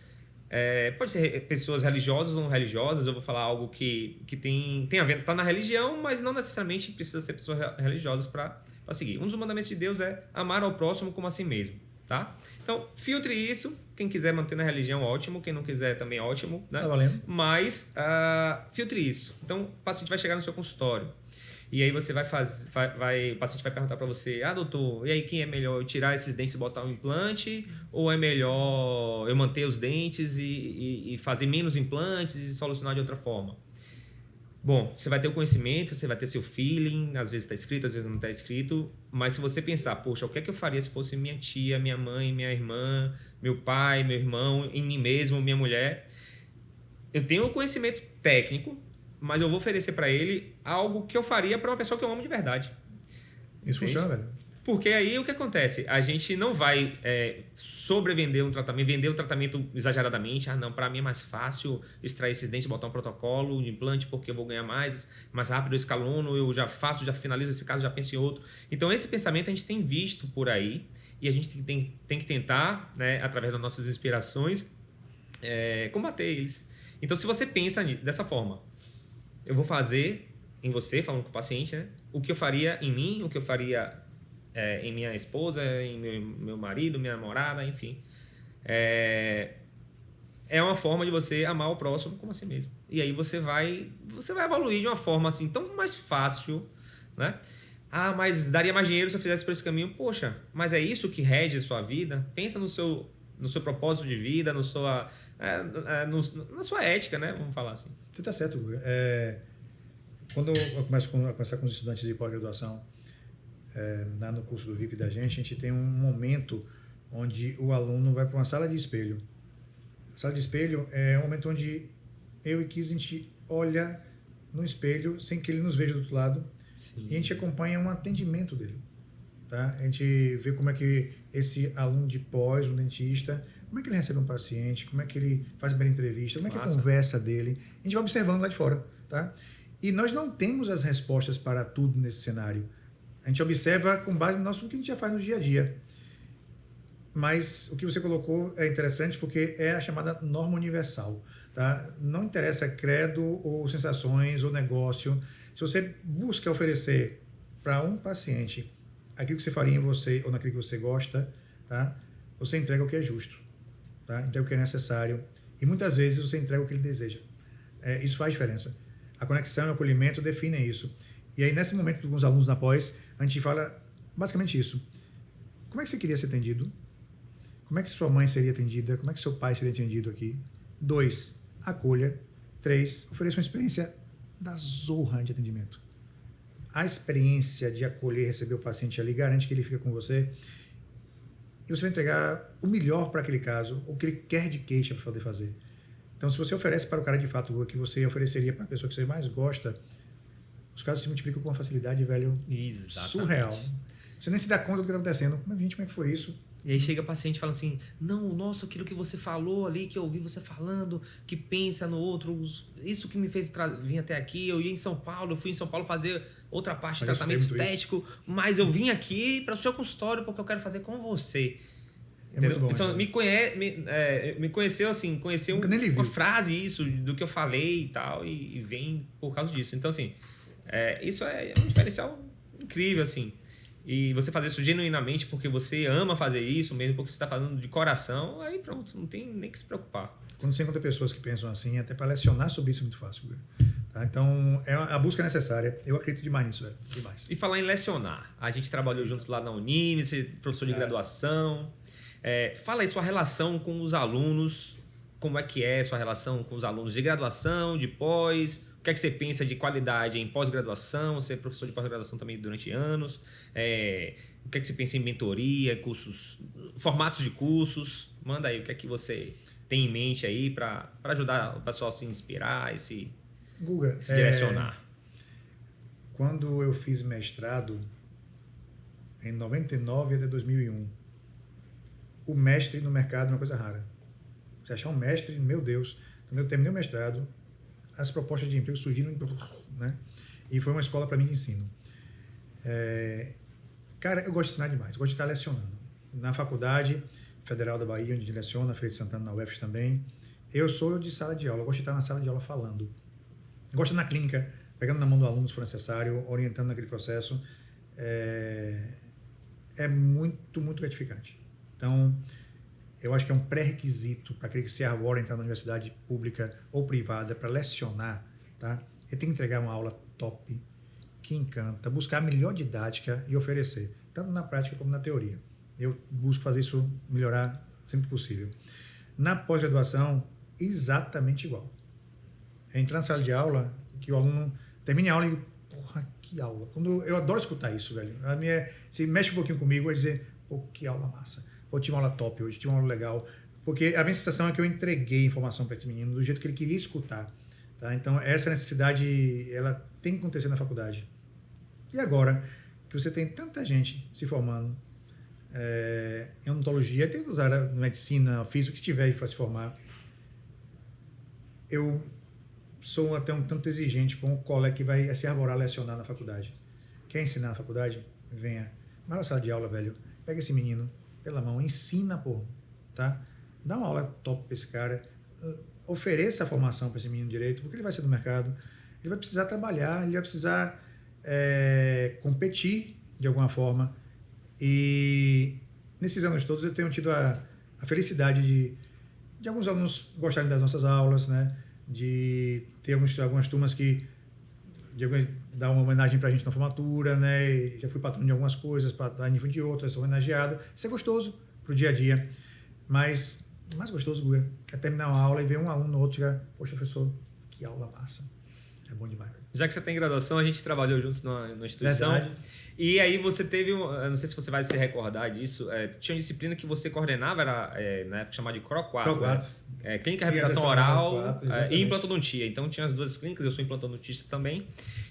Pode ser pessoas religiosas ou não religiosas. Eu vou falar algo que tem a ver, está na religião, mas não necessariamente precisa ser pessoas religiosas para seguir. Um dos mandamentos de Deus é amar ao próximo como a si mesmo. Tá? Então, filtre isso. Quem quiser manter na religião, ótimo. Quem não quiser, também ótimo. Né? Tá valendo. Mas, filtre isso. Então, o paciente vai chegar no seu consultório. E aí você o paciente vai perguntar para você, doutor, e aí quem é melhor, eu tirar esses dentes e botar um implante? Ou é melhor eu manter os dentes e fazer menos implantes e solucionar de outra forma? Bom, você vai ter o conhecimento, você vai ter seu feeling, às vezes está escrito, às vezes não está escrito, mas se você pensar, poxa, o que é que eu faria se fosse minha tia, minha mãe, minha irmã, meu pai, meu irmão, em mim mesmo, minha mulher, eu tenho o conhecimento técnico, mas eu vou oferecer para ele algo que eu faria para uma pessoa que eu amo de verdade. Isso funciona, velho. Porque aí o que acontece? A gente não vai sobrevender um tratamento, vender o tratamento exageradamente. Não, para mim é mais fácil extrair esses dentes, botar um protocolo de implante porque eu vou ganhar mais rápido, eu escalono, eu já faço, já finalizo esse caso, já penso em outro. Então esse pensamento a gente tem visto por aí e a gente tem que tentar, né, através das nossas inspirações, combater eles. Então se você pensa dessa forma, eu vou fazer em você, falando com o paciente, né, o que eu faria em mim, o que eu faria em minha esposa, em meu marido, minha namorada, enfim. É uma forma de você amar o próximo como a si mesmo. E aí você vai evoluir de uma forma assim tão mais fácil, né? Mas daria mais dinheiro se eu fizesse por esse caminho. Poxa, mas é isso que rege a sua vida? Pensa no seu propósito de vida, na sua ética, né? Vamos falar assim. Você está certo, Guga. Quando eu começo a conversar com os estudantes de pós-graduação, no curso do VIP da gente tem um momento onde o aluno vai para uma sala de espelho. A sala de espelho é um momento onde eu e Kiz, a gente olha no espelho sem que ele nos veja do outro lado. Sim. E a gente acompanha um atendimento dele. Tá? A gente vê como é que esse aluno de pós, um dentista, como é que ele recebe um paciente, como é que ele faz a primeira entrevista, como é que é a conversa dele. A gente vai observando lá de fora. Tá? E nós não temos as respostas para tudo nesse cenário. A gente observa com base no que a gente já faz no dia a dia. Mas o que você colocou é interessante porque é a chamada norma universal. Tá? Não interessa credo ou sensações ou negócio. Se você busca oferecer para um paciente aquilo que você faria em você ou naquilo que você gosta, tá? Você entrega o que é justo, tá? Entrega o que é necessário e muitas vezes você entrega o que ele deseja. Isso faz diferença. A conexão e o acolhimento definem isso. E aí, nesse momento, com os alunos na pós, a gente fala basicamente isso. Como é que você queria ser atendido? Como é que sua mãe seria atendida? Como é que seu pai seria atendido aqui? 2, acolha. 3, ofereça uma experiência da zorra de atendimento. A experiência de acolher e receber o paciente ali garante que ele fica com você e você vai entregar o melhor para aquele caso, o que ele quer de queixa para poder fazer. Então, se você oferece para o cara de fato o que você ofereceria para a pessoa que você mais gosta, os casos se multiplicam com uma facilidade, velho, exatamente, surreal. Você nem se dá conta do que está acontecendo. Gente, como é que foi isso? E aí chega o paciente e fala assim, não, nossa, aquilo que você falou ali, que eu ouvi você falando, que pensa no outro, isso que me fez vir até aqui, eu fui em São Paulo fazer outra parte de tratamento estético, mas eu vim aqui para o seu consultório porque eu quero fazer com você. Muito bom, então, me conheceu assim, conheceu uma frase isso, do que eu falei e tal, e vem por causa disso. Então, assim, isso é um diferencial incrível, assim. E você fazer isso genuinamente porque você ama fazer isso, mesmo porque você está fazendo de coração, aí pronto, não tem nem que se preocupar. Quando você encontra pessoas que pensam assim, até para lecionar sobre isso é muito fácil. Tá? Então, a busca é necessária. Eu acredito demais nisso, velho. Demais. E falar em lecionar. A gente trabalhou juntos lá na Unime, você é professor de graduação. Fala aí sua relação com os alunos. Como é que é sua relação com os alunos de graduação, de pós? O que é que você pensa de qualidade em pós-graduação? Você é professor de pós-graduação também durante anos. O que é que você pensa em mentoria, cursos, formatos de cursos? Manda aí o que é que você tem em mente aí para ajudar o pessoal a se inspirar e se direcionar. Quando eu fiz mestrado, em 99 até 2001, o mestre no mercado é uma coisa rara. Você achar um mestre, meu Deus. Quando eu terminei o mestrado, as propostas de emprego surgiram, né? E foi uma escola para mim de ensino. Cara, eu gosto de ensinar demais, gosto de estar lecionando. Na Faculdade Federal da Bahia, onde leciono, na Feira de Santana, na UFS também, eu sou de sala de aula, eu gosto de estar na sala de aula falando. Eu gosto de estar na clínica, pegando na mão do aluno se for necessário, orientando naquele processo. É muito, muito gratificante. Então, eu acho que é um pré-requisito para aquele que se arvora entrar na universidade pública ou privada para lecionar, tá? Ele tem que entregar uma aula top, que encanta, buscar a melhor didática e oferecer, tanto na prática como na teoria. Eu busco fazer isso, melhorar sempre que possível. Na pós-graduação, exatamente igual. É entrar na sala de aula, que o aluno termine a aula e porra, que aula. Eu adoro escutar isso, velho. Se mexe um pouquinho comigo, é dizer, pô, que aula massa. Pô, tive uma aula top hoje, tive uma aula legal. Porque a minha sensação é que eu entreguei informação para esse menino do jeito que ele queria escutar. Tá? Então, essa necessidade, ela tem que acontecer na faculdade. E agora, que você tem tanta gente se formando em odontologia, tem outra área de medicina, física, que estiver aí para se formar, eu sou até um tanto exigente com o colega que vai se arvorar a lecionar na faculdade. Quer ensinar na faculdade? Venha. Vai na sala de aula, velho. Pega esse menino pela mão, ensina, pô, tá? Dá uma aula top pra esse cara, ofereça a formação para esse menino direito, porque ele vai ser do mercado, ele vai precisar trabalhar, ele vai precisar competir de alguma forma. E nesses anos todos eu tenho tido a felicidade de alguns alunos gostarem das nossas aulas, né? De ter algumas turmas que dar uma homenagem pra gente na formatura, né? E já fui patrono de algumas coisas para dar nível de outras, sou homenageado. Isso é gostoso pro dia a dia, mas o mais gostoso, Guga, é terminar uma aula e ver um aluno ou outro chegar, poxa, professor, que aula massa. É bom demais. Já que você tem graduação, a gente trabalhou juntos numa instituição. Verdade. E aí você teve, não sei se você vai se recordar disso, tinha uma disciplina que você coordenava, era na época chamada de CRO4. Clínica de Reabilitação Oral e Implantodontia. Então tinha as duas clínicas, eu sou implantodontista também.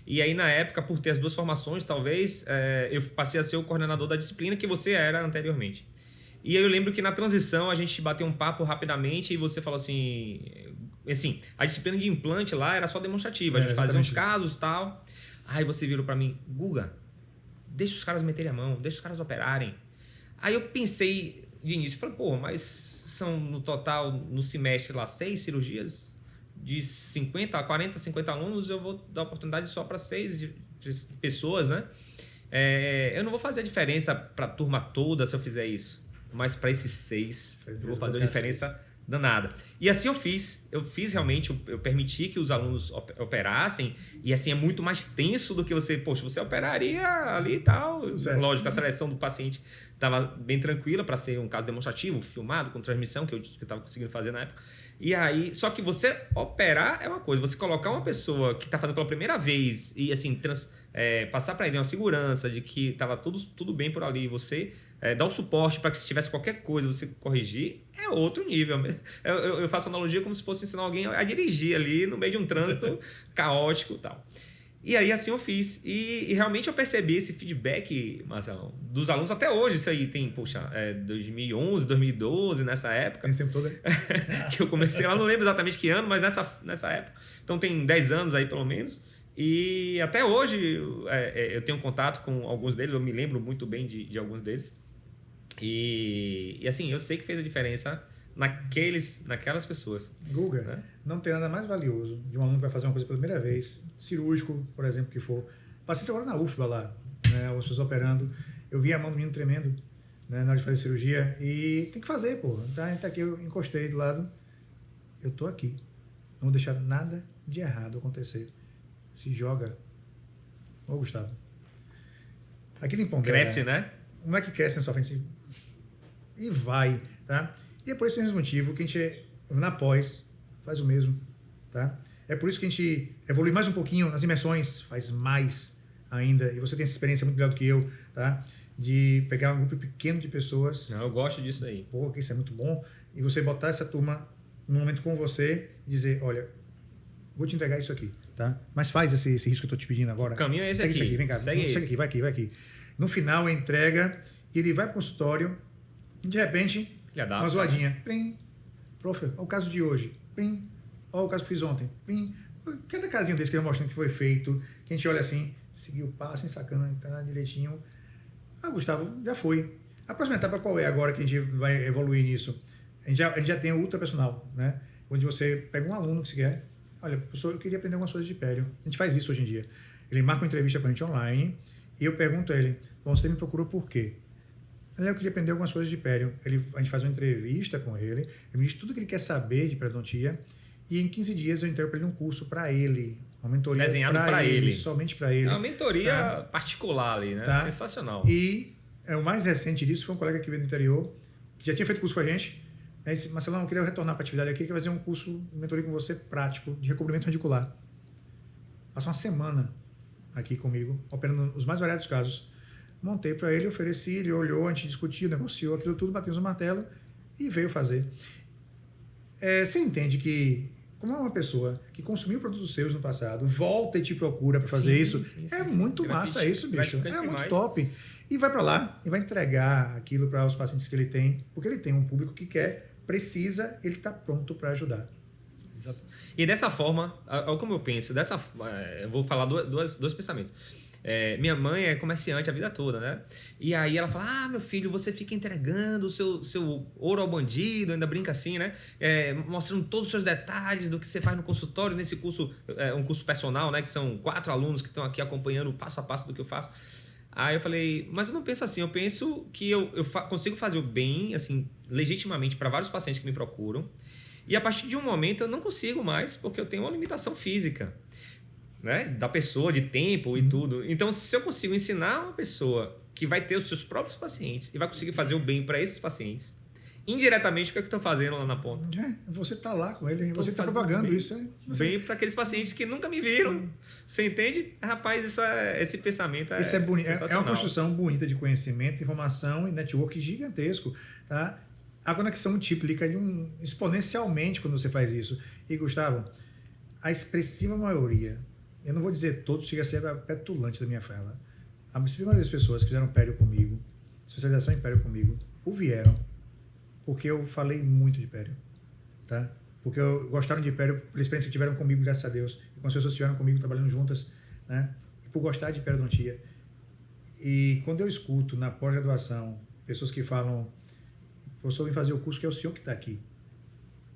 E aí na época, por ter as duas formações, talvez, eu passei a ser o coordenador da disciplina que você era anteriormente. E aí eu lembro que na transição a gente bateu um papo rapidamente e você falou assim, a disciplina de implante lá era só demonstrativa, a gente fazia uns casos e tal. Aí você virou para mim, Guga, deixa os caras meterem a mão, deixa os caras operarem. Aí eu pensei de início, falei, pô, mas são no total, no semestre lá, 6 cirurgias, de 40, 50 alunos, eu vou dar oportunidade só para 6 pessoas, né? Eu não vou fazer a diferença para a turma toda se eu fizer isso, mas para esses 6, eu vou fazer uma diferença danada. E assim eu fiz realmente, eu permiti que os alunos operassem, e assim é muito mais tenso do que você operaria ali e tal. Certo. Lógico, a seleção do paciente estava bem tranquila para ser um caso demonstrativo, filmado, com transmissão, que eu estava conseguindo fazer na época. E aí, só que você operar é uma coisa, você colocar uma pessoa que está fazendo pela primeira vez e assim, passar para ele uma segurança de que estava tudo bem por ali, você dar o suporte para que se tivesse qualquer coisa você corrigir, é outro nível. Eu faço analogia como se fosse ensinar alguém a dirigir ali no meio de um trânsito caótico e tal. E aí assim eu fiz. E realmente eu percebi esse feedback, Marcelão, dos alunos até hoje. Isso aí tem, 2011, 2012, nessa época. Tem tempo todo. Que eu comecei lá, não lembro exatamente que ano, mas nessa época. Então tem 10 anos aí pelo menos. E até hoje eu tenho contato com alguns deles, eu me lembro muito bem de alguns deles. E assim, eu sei que fez a diferença naquelas pessoas. Guga, né? Não tem nada mais valioso de um aluno que vai fazer uma coisa pela primeira vez, cirúrgico, por exemplo, que for. Passei agora na UFBA lá, né, as pessoas operando. Eu vi a mão do menino tremendo, né, na hora de fazer cirurgia. E tem que fazer, pô. Então, a gente tá aqui, eu encostei do lado. Eu tô aqui. Não vou deixar nada de errado acontecer. se joga. Ô, Gustavo. Aquilo empodera. Cresce, né? Não é que cresce na sua frente, e vai, tá? E é por esse mesmo motivo que a gente, na pós, faz o mesmo, tá? É por isso que a gente evolui mais um pouquinho nas imersões, faz mais ainda, e você tem essa experiência muito melhor do que eu, tá? De pegar um grupo pequeno de pessoas. Não, eu gosto disso aí. Pô, que isso é muito bom. E você botar essa turma num momento com você e dizer, olha, vou te entregar isso aqui, tá? Mas faz esse risco que eu estou te pedindo agora. O caminho é esse segue aqui. Isso aqui, vem cá. Segue aqui, vai aqui, vai aqui. No final, a entrega, e ele vai para o consultório e, de repente, uma zoadinha. Plim. Prof, olha o caso de hoje. Plim. Olha o caso que fiz ontem. Plim. Cada casinho desse que eu mostrando que foi feito, que a gente olha assim, seguiu o passo, sacana, tá direitinho. Ah, Gustavo, já foi. A próxima etapa qual é agora que a gente vai evoluir nisso? A gente já tem o ultra personal, né? Onde você pega um aluno que você quer. Olha, professor, eu queria aprender algumas coisas de pério. A gente faz isso hoje em dia. Ele marca uma entrevista com a gente online e eu pergunto a ele, bom, você me procurou por quê? Eu queria aprender algumas coisas de pério. A gente faz uma entrevista com ele, ele me diz tudo que ele quer saber de periodontia e em 15 dias eu entrego para ele um curso para ele, uma mentoria para ele, somente para ele. É uma mentoria particular ali, né? Tá? Sensacional. E o mais recente disso foi um colega que veio do interior, que já tinha feito curso com a gente. Ele disse, Marcelão, eu queria retornar para a atividade aqui, queria fazer um curso de mentoria com você prático, de recobrimento radicular. Passa uma semana aqui comigo, operando os mais variados casos. Montei para ele, ofereci, ele olhou, a gente discutiu, negociou aquilo tudo, batemos o martelo e veio fazer. Você entende que, como é uma pessoa que consumiu produtos seus no passado, volta e te procura para fazer isso, muito massa isso, bicho. É muito top. E vai para lá e vai entregar aquilo para os pacientes que ele tem, porque ele tem um público que quer, precisa, ele está pronto para ajudar. Exato. E dessa forma, como eu penso, eu vou falar dois pensamentos. Minha mãe é comerciante a vida toda, né? E aí ela fala, meu filho, você fica entregando o seu ouro ao bandido, ainda brinca assim, né? Mostrando todos os seus detalhes do que você faz no consultório, nesse curso, um curso personal, né? Que são 4 alunos que estão aqui acompanhando o passo a passo do que eu faço. Aí eu falei, mas eu não penso assim, eu penso que eu consigo fazer o bem, assim, legitimamente para vários pacientes que me procuram. E a partir de um momento eu não consigo mais, porque eu tenho uma limitação física, né? Da pessoa, de tempo e tudo. Então, se eu consigo ensinar uma pessoa que vai ter os seus próprios pacientes e vai conseguir fazer o bem para esses pacientes, indiretamente, o que é que eu estou fazendo lá na ponta? Você está lá com ele, você está propagando isso. Bem para aqueles pacientes que nunca me viram. Você entende? Rapaz, esse pensamento isso é bonito. É uma construção bonita de conhecimento, informação e network gigantesco. Tá? A conexão multiplica exponencialmente quando você faz isso. E, Gustavo, a expressiva maioria, eu não vou dizer todos, chega a ser a petulante da minha fala. A expressiva maioria das pessoas que fizeram pério comigo, especialização em pério comigo, ou vieram porque eu falei muito de pério, tá? Porque gostaram de pério pela experiência que tiveram comigo, graças a Deus, e com as pessoas que estiveram comigo trabalhando juntas, né? E por gostar de periodontia. E quando eu escuto na pós-graduação pessoas que falam, professor, vem fazer o curso que é o senhor que está aqui,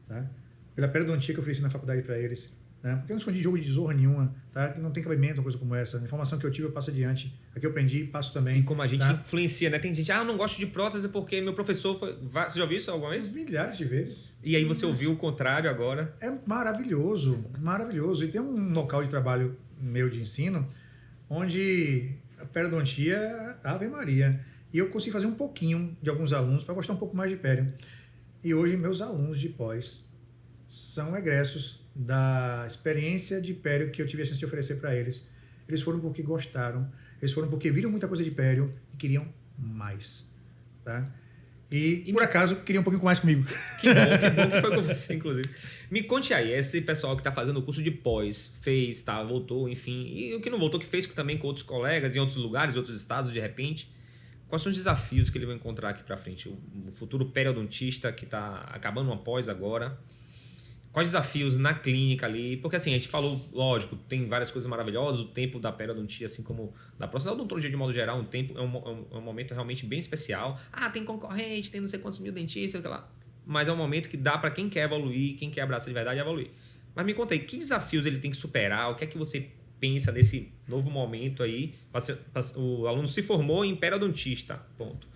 tá? Pela periodontia que eu ofereci na faculdade para eles, né? Porque eu não escondi jogo de zorra nenhuma, tá? Que não tem cabimento uma coisa como essa. A informação que eu tive eu passo adiante. Aqui eu aprendi e passo também. E como a gente influencia, né? Tem gente, eu não gosto de prótese porque meu professor foi... Você já ouviu isso alguma vez? Milhares de vezes. E aí você ouviu o contrário agora? É maravilhoso, maravilhoso. E tem um local de trabalho meu de ensino onde a periodontia é Ave Maria. E eu consegui fazer um pouquinho de alguns alunos para gostar um pouco mais de pério. E hoje meus alunos de pós são egressos da experiência de pério que eu tive a chance de oferecer para eles. Eles foram porque gostaram, eles foram porque viram muita coisa de pério e queriam mais, tá? E por acaso, queriam um pouquinho mais comigo. Que bom que foi com você, inclusive. Me conte aí, esse pessoal que está fazendo o curso de pós, fez, tá, voltou, enfim, e o que não voltou, que fez também com outros colegas em outros lugares, outros estados, de repente, quais são os desafios que ele vai encontrar aqui para frente? O futuro periodontista que está acabando uma pós agora, quais desafios na clínica ali? Porque assim, a gente falou, lógico, tem várias coisas maravilhosas, o tempo da periodontia, assim como da próxima odontologia de modo geral, é um momento realmente bem especial. Tem concorrente, tem não sei quantos mil dentistas, sei lá. Mas é um momento que dá para quem quer evoluir, quem quer abraçar de verdade, evoluir. Mas me conta aí, que desafios ele tem que superar? O que é que você pensa nesse novo momento aí? O aluno se formou em periodontista, ponto.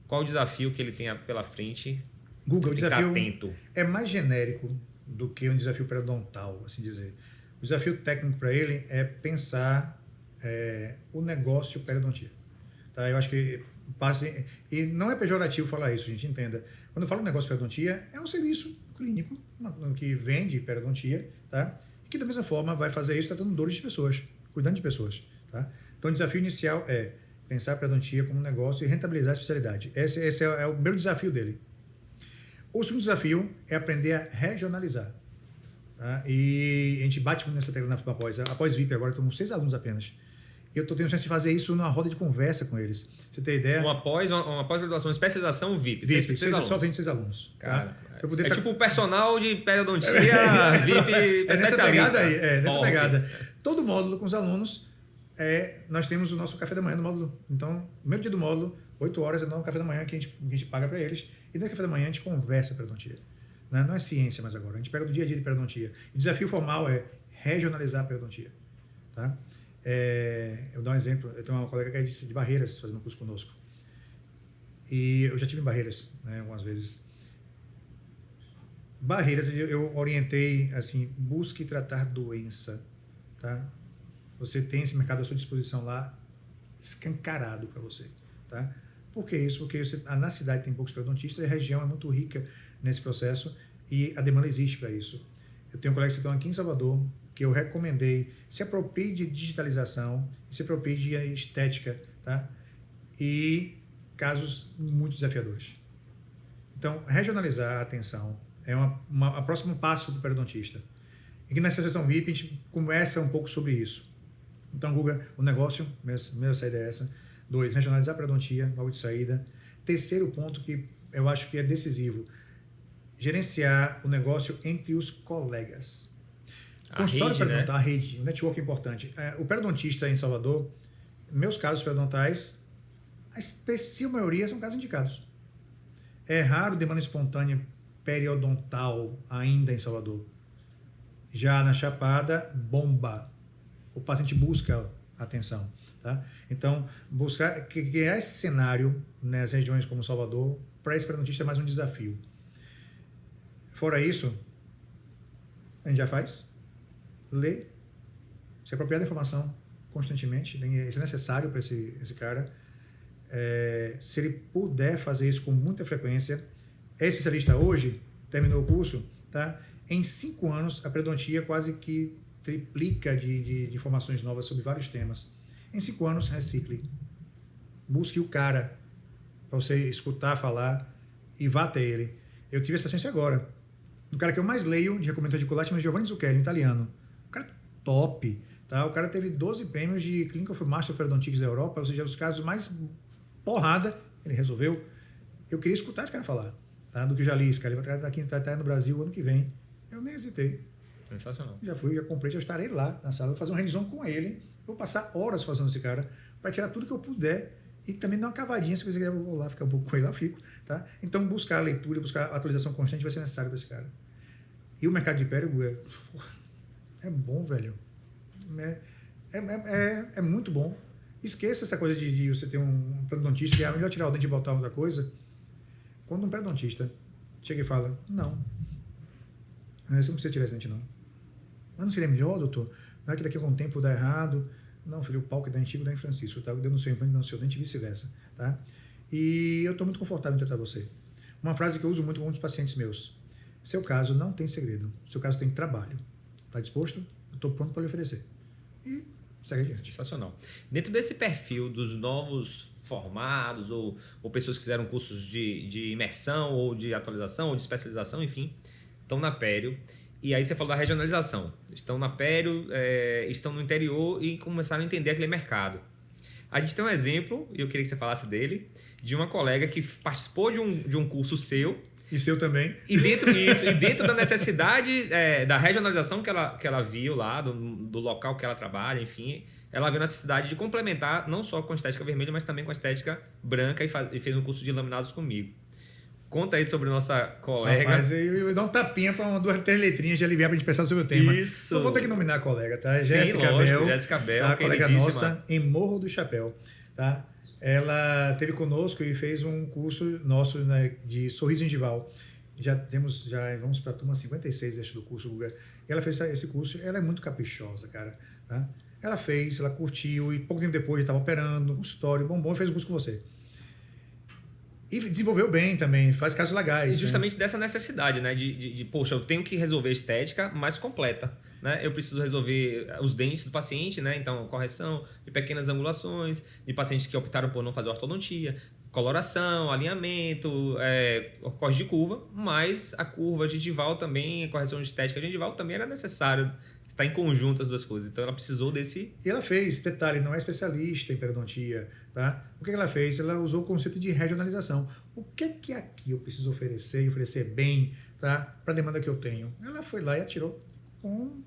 Qual o desafio que ele tem pela frente? Google, o desafio é mais genérico do que um desafio periodontal, assim dizer. O desafio técnico para ele é pensar o negócio periodontia. Tá? Eu acho que e não é pejorativo falar isso, a gente entenda. Quando eu falo negócio periodontia, é um serviço clínico que vende periodontia, tá? E que da mesma forma vai fazer isso tratando dores de pessoas, cuidando de pessoas. Tá? Então o desafio inicial é pensar a periodontia como um negócio e rentabilizar a especialidade. Esse é o primeiro desafio dele. O segundo desafio é aprender a regionalizar. Tá? E a gente bate muito nessa tecla na após VIP agora, estamos 6 alunos apenas. Eu estou tendo chance de fazer isso numa roda de conversa com eles. Você tem ideia? Uma pós-graduação, especialização VIP. VIP, só 26 alunos. Cara, tá? tipo o personal de periodontia VIP. Nessa pegada aí. Nessa pegada. Todo módulo com os alunos, nós temos o nosso café da manhã no módulo. Então, no primeiro dia do módulo, 8 horas é o café da manhã que a gente paga para eles. E no café da manhã a gente conversa periodontia. Não é ciência mais agora. A gente pega do dia a dia de periodontia. O desafio formal é regionalizar a periodontia. Tá? Eu vou dar um exemplo. Eu tenho uma colega que é de Barreiras fazendo curso conosco. E eu já tive em Barreiras, né, algumas vezes. Barreiras, eu orientei assim, busque tratar doença. Tá? Você tem esse mercado à sua disposição lá, escancarado para você. Tá? Por que isso? Porque na cidade tem poucos periodontistas e a região é muito rica nesse processo e a demanda existe para isso. Eu tenho colegas que estão aqui em Salvador que eu recomendei, se aproprie de digitalização, se aproprie de estética, tá? E casos muito desafiadores. Então, regionalizar a atenção é o próximo passo do periodontista. E que na Associação VIP a gente conversa um pouco sobre isso. Então, Guga, o negócio, minha saída é essa. 2, regionalizar a periodontia, logo de saída. Terceiro ponto que eu acho que é decisivo, gerenciar o negócio entre os colegas. A rede, o network é importante. O periodontista em Salvador, meus casos periodontais, a expressiva maioria são casos indicados. É raro demanda espontânea periodontal ainda em Salvador. Já na Chapada, bomba. O paciente busca atenção. Tá? Então, buscar criar esse cenário nas regiões como Salvador, para esse periodontista é mais um desafio. Fora isso, a gente já faz. Ler, se apropriar da informação constantemente, isso é necessário para esse cara. Se ele puder fazer isso com muita frequência, é especialista hoje, terminou o curso, tá? Em 5 anos a periodontia quase que triplica de informações novas sobre vários temas. Em 5 anos, recicle. Busque o cara para você escutar, falar e vá até ele. Eu tive essa chance agora. O cara que eu mais leio de recomendador de colate é o Giovanni Zucchelli, um italiano. O cara top. Tá? O cara teve 12 prêmios de Clinical Master of Periodontics da Europa, ou seja, os casos mais porrada, ele resolveu. Eu queria escutar esse cara falar. Tá? Do que eu já li, esse cara. Ele vai estar no Brasil ano que vem. Eu nem hesitei. Sensacional. Já fui, já comprei, já estarei lá na sala, vou fazer um hands-on com ele. Vou passar horas fazendo esse cara para tirar tudo que eu puder e também dar uma cavadinha, se você quiser, eu vou lá ficar um pouco com ele, lá fico. Tá? Então, buscar a leitura, buscar a atualização constante vai ser necessário para esse cara. E o mercado de pérogo é bom, velho. É muito bom. Esqueça essa coisa de você ter um periodontista que é melhor tirar o dente e botar outra coisa. Quando um periodontista chega e fala, não, você não precisa tirar esse dente, não. Mas não seria melhor, doutor? Não é que daqui a algum tempo dá errado? Não, filho, o pau que dá em Chico dá em Francisco. Tá? O dedo no seu implante, não no seu dente e vice-versa. Tá? E eu estou muito confortável em tratar você. Uma frase que eu uso muito com muitos pacientes meus. Seu caso não tem segredo. Seu caso tem trabalho. Está disposto? Eu estou pronto para lhe oferecer. E segue adiante. Sensacional. Dentro desse perfil dos novos formados ou pessoas que fizeram cursos de imersão ou de atualização ou de especialização, enfim, estão na Pério. E aí você falou da regionalização. Estão na Pério, estão no interior e começaram a entender aquele mercado. A gente tem um exemplo, e eu queria que você falasse dele, de uma colega que participou de um curso seu. E seu também. E dentro da necessidade da regionalização que ela viu lá, do local que ela trabalha, enfim, ela viu a necessidade de complementar não só com a estética vermelha, mas também com a estética branca e fez um curso de laminados comigo. Conta aí sobre a nossa colega. Rapaz, eu vou dar um tapinha para 2, 3 letrinhas de aliviar para a gente pensar sobre o tema. Isso. Eu vou ter que nominar a colega, tá? Sim, Jéssica lógico, Bel. Jéssica Bel, tá? Colega nossa em Morro do Chapéu. Tá? Ela esteve conosco e fez um curso nosso, né, de sorriso gengival. já vamos para a turma 56 do curso, Guga. E ela fez esse curso, ela é muito caprichosa, cara. Tá? Ela fez, ela curtiu e pouco tempo depois estava operando no consultório, bombom, e fez o curso com você. E desenvolveu bem também, faz casos legais. E justamente dessa necessidade, né? Poxa, eu tenho que resolver a estética mais completa, né? Eu preciso resolver os dentes do paciente, né? Então, correção de pequenas angulações, de pacientes que optaram por não fazer ortodontia, coloração, alinhamento, corte de curva, mas a curva gengival também, a correção de estética gengival também era necessário. Está em conjunto as duas coisas. Então, ela precisou desse... E ela fez, detalhe, não é especialista em periodontia, tá? O que ela fez? Ela usou o conceito de regionalização. O que aqui eu preciso oferecer e oferecer bem, tá? Para a demanda que eu tenho. Ela foi lá e atirou com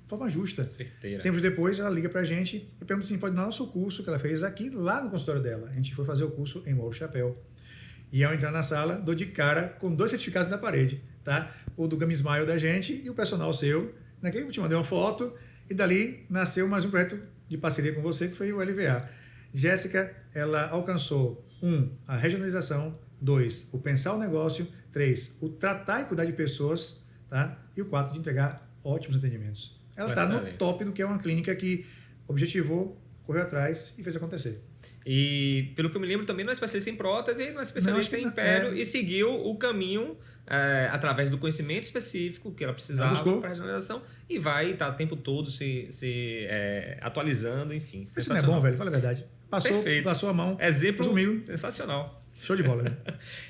forma justa. Certeira. Tempos depois, ela liga pra gente e pergunta se a gente pode dar nosso curso que ela fez aqui, lá no consultório dela. A gente foi fazer o curso em Mouro Chapéu. E ao entrar na sala, dou de cara com 2 certificados na parede, tá? O do Gummy Smile da gente e o personal seu. Naquele eu te mandei uma foto e dali nasceu mais um projeto de parceria com você, que foi o LVA. Jéssica, ela alcançou 1, a regionalização, 2, o pensar o negócio, 3, o tratar e cuidar de pessoas, tá? E o 4, de entregar ótimos atendimentos. Ela está no top do que é uma clínica que objetivou, correu atrás e fez acontecer. E, pelo que eu me lembro, também não é especialista em prótese, não é especialista em império e seguiu o caminho através do conhecimento específico que ela precisava para a regionalização e vai estar o tempo todo se atualizando, enfim. Isso não é bom, velho? Fala a verdade. Passou a mão. Exemplo resumiu. Sensacional. Show de bola, né?